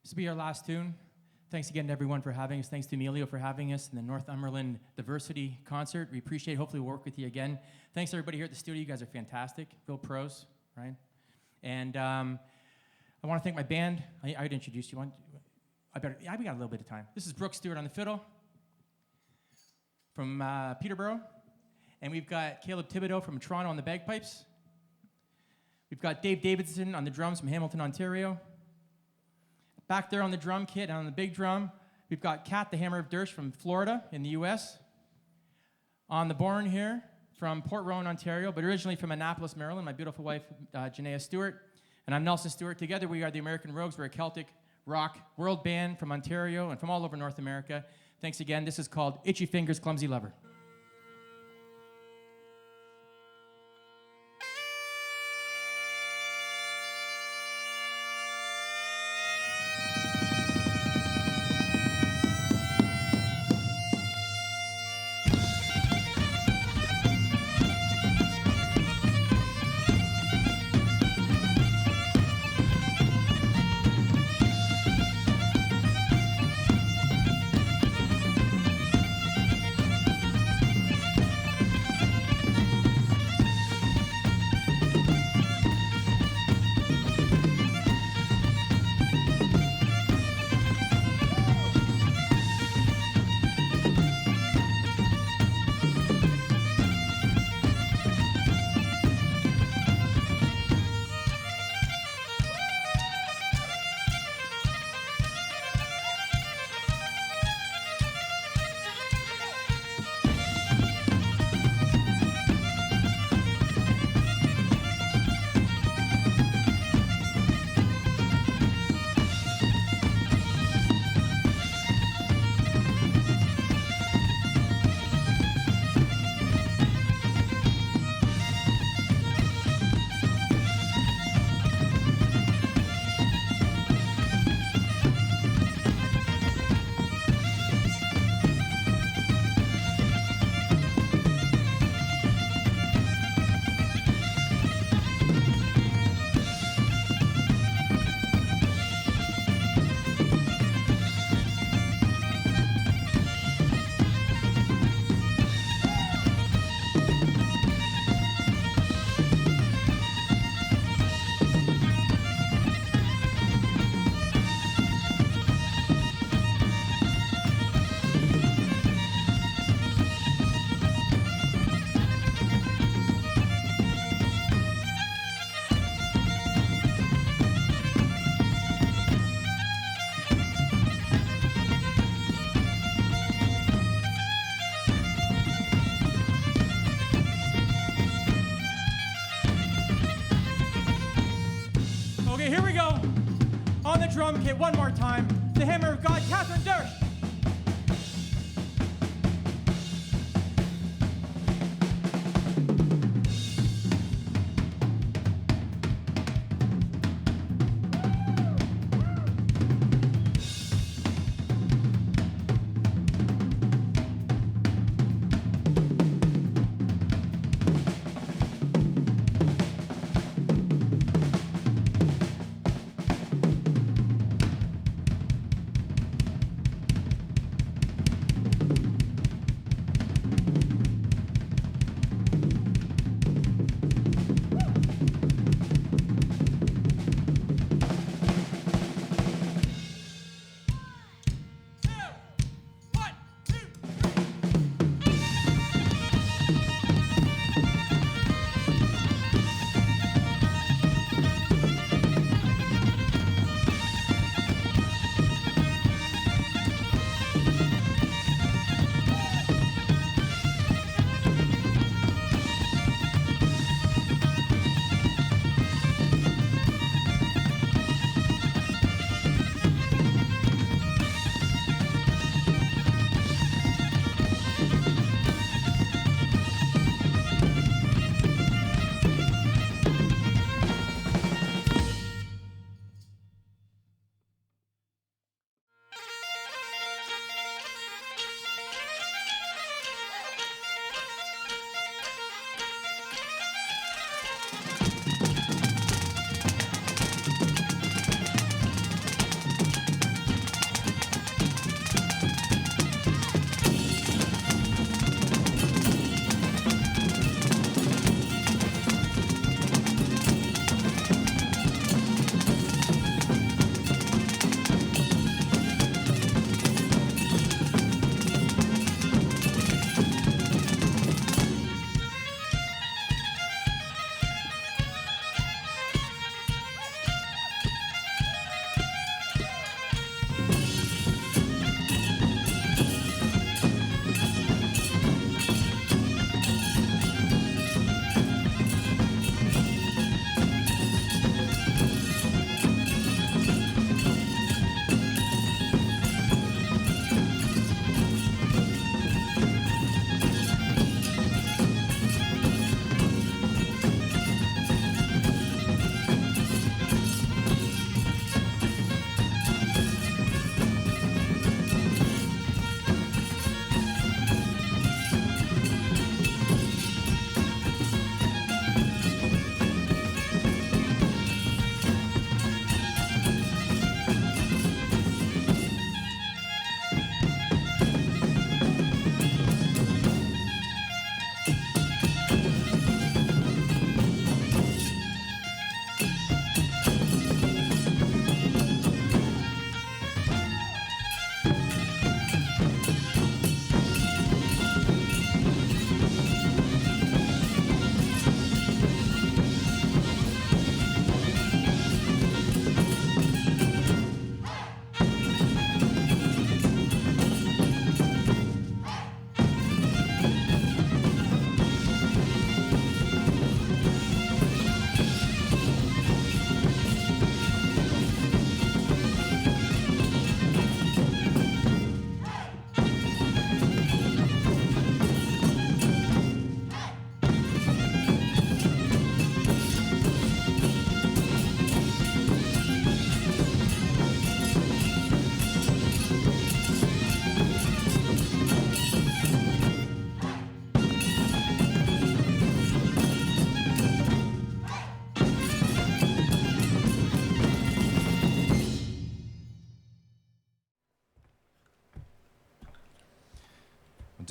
This will be our last tune. Thanks again to everyone for having us. Thanks to Emilio for having us in the Northumberland Diversity Concert. We appreciate it. Hopefully we'll work with you again. Thanks to everybody here at the studio. You guys are fantastic. Real pros, right? And I want to thank my band. I'd introduce you. We got a little bit of time. This is Brooke Stewart on the fiddle from Peterborough. And we've got Caleb Thibodeau from Toronto on the bagpipes. We've got Dave Davidson on the drums from Hamilton, Ontario. Back there on the drum kit and on the big drum, we've got Kat the Hammer of Dersh from Florida in the US. On the horn here from Port Rowan, Ontario, but originally from Annapolis, Maryland, my beautiful wife, Janaea Stewart. And I'm Nelson Stewart. Together we are the American Rogues. We're a Celtic rock world band from Ontario and from all over North America. Thanks again. This is called Itchy Fingers, Clumsy Lover. Okay, here we go. On the drum kit, one more time. The Hammer of God, Catherine Dersh.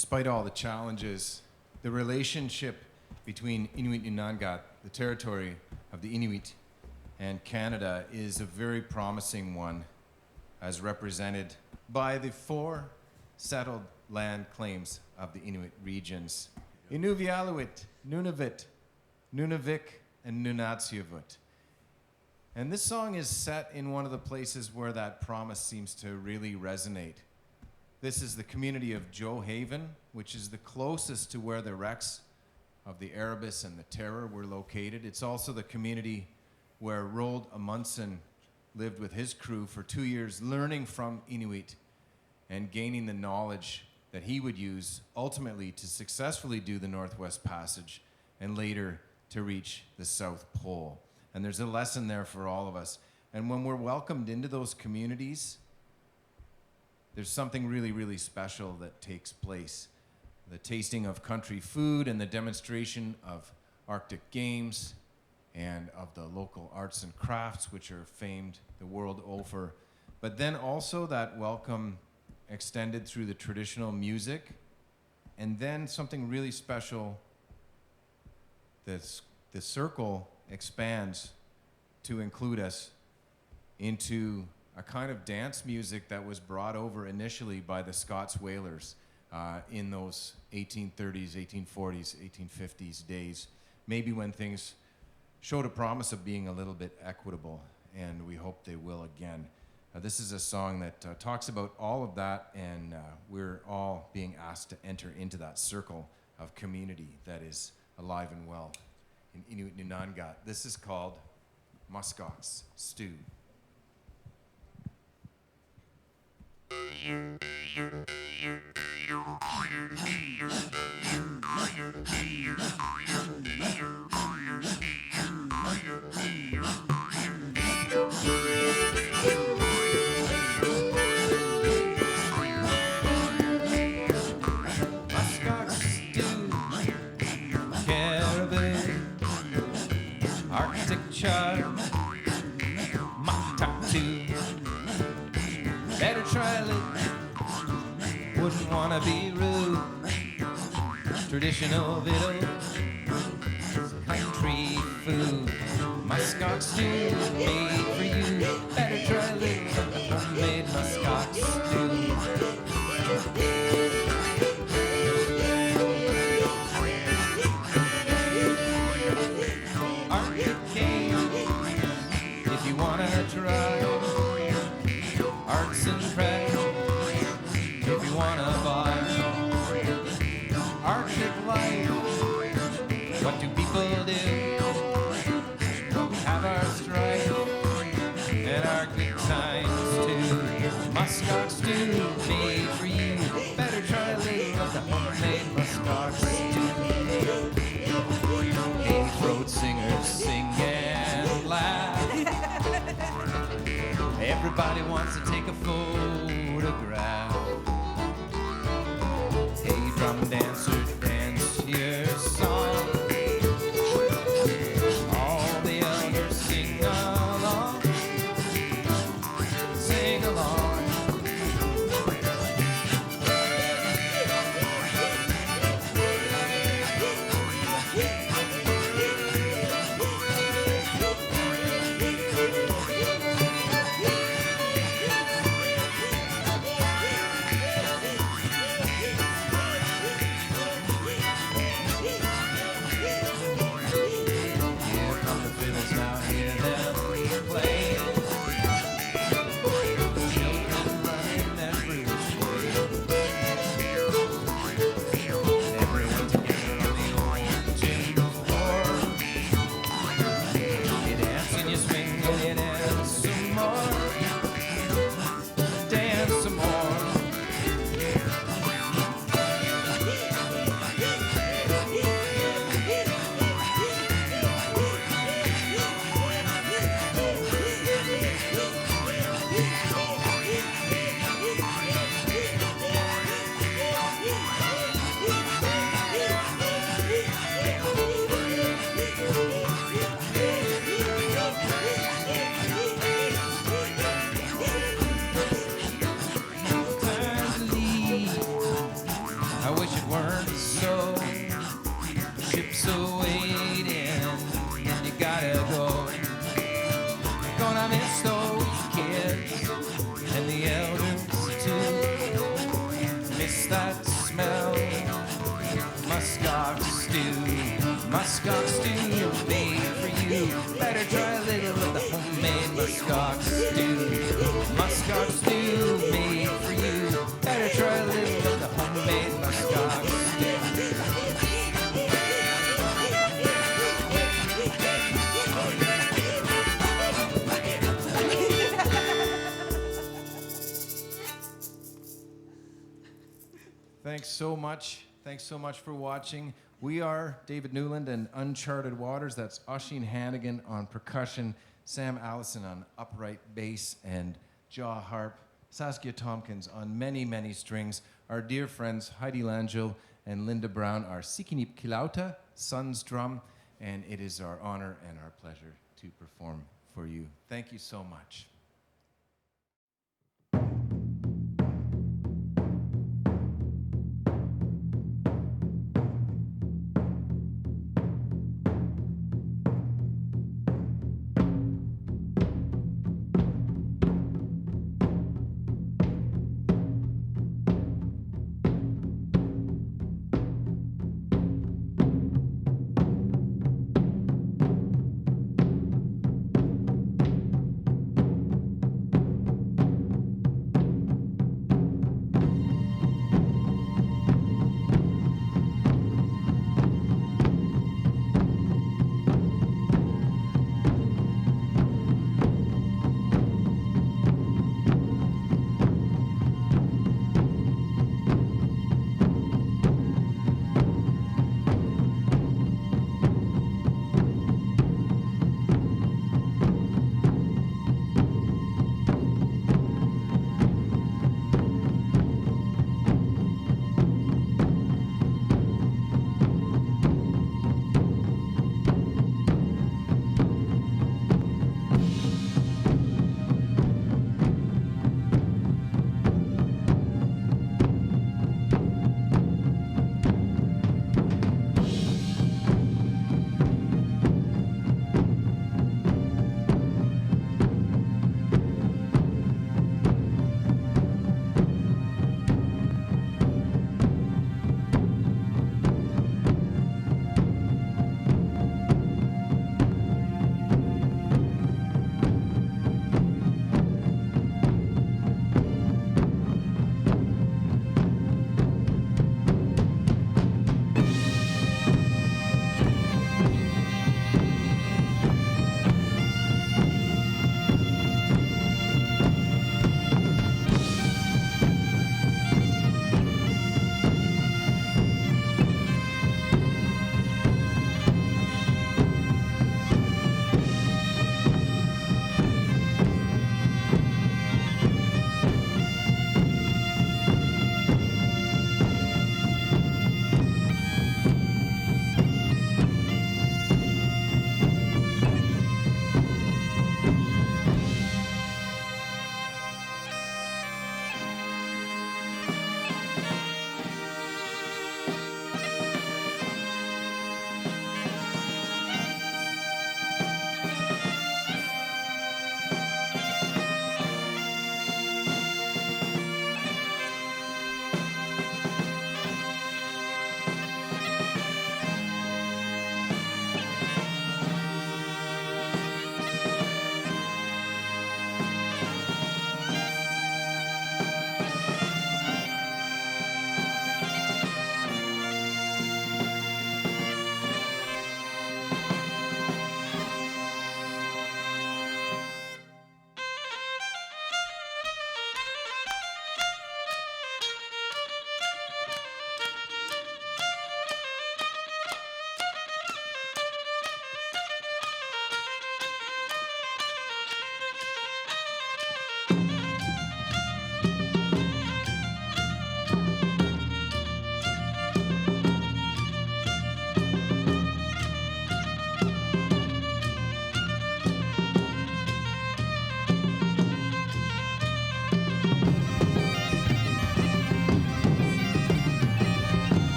despite all the challenges, the relationship between Inuit Nunangat, the territory of the Inuit, and Canada is a very promising one, as represented by the 4 settled land claims of the Inuit regions: Inuvialuit, Nunavut, Nunavik, and Nunatsiavut. And this song is set in one of the places where that promise seems to really resonate. This is the community of Joe Haven, which is the closest to where the wrecks of the Erebus and the Terror were located. It's also the community where Roald Amundsen lived with his crew for 2 years, learning from Inuit and gaining the knowledge that he would use ultimately to successfully do the Northwest Passage and later to reach the South Pole. And there's a lesson there for all of us. And when we're welcomed into those communities, there's something really, really special that takes place. The tasting of country food and the demonstration of Arctic games and of the local arts and crafts, which are famed the world over. But then also that welcome extended through the traditional music, and then something really special. The circle expands to include us into a kind of dance music that was brought over initially by the Scots Whalers in those 1830s, 1840s, 1850s days, maybe when things showed a promise of being a little bit equitable, and we hope they will again. This is a song that talks about all of that, and we're all being asked to enter into that circle of community that is alive and well in Inuit Nunangat. This is called Muskox Stew. Char, Maktatu. Better try it. Wouldn't wanna be rude. Traditional victuals, country food. Muskox stew made for you. Better try it. Homemade muskox stew. Try arts and crafts if you wanna buy Arctic life. What do people do? We have our strife and our good times too. Muskox stew made for you. Better try a little of the homemade muskox stew. Hey, throat singers sing and laugh. Everybody wants to take a photograph. Hey, drum dancer, dance your song. All the elders sing along. Sing along. thanks so much. Thanks so much for watching. We are David Newland and Uncharted Waters. That's Oisin Hannigan on percussion, Sam Allison on upright bass and jaw harp, Saskia Tompkins on many, many strings. Our dear friends Heidi Langell and Linda Brown are Sikinip Kilauta, Sun's drum, and it is our honor and our pleasure to perform for you. Thank you so much.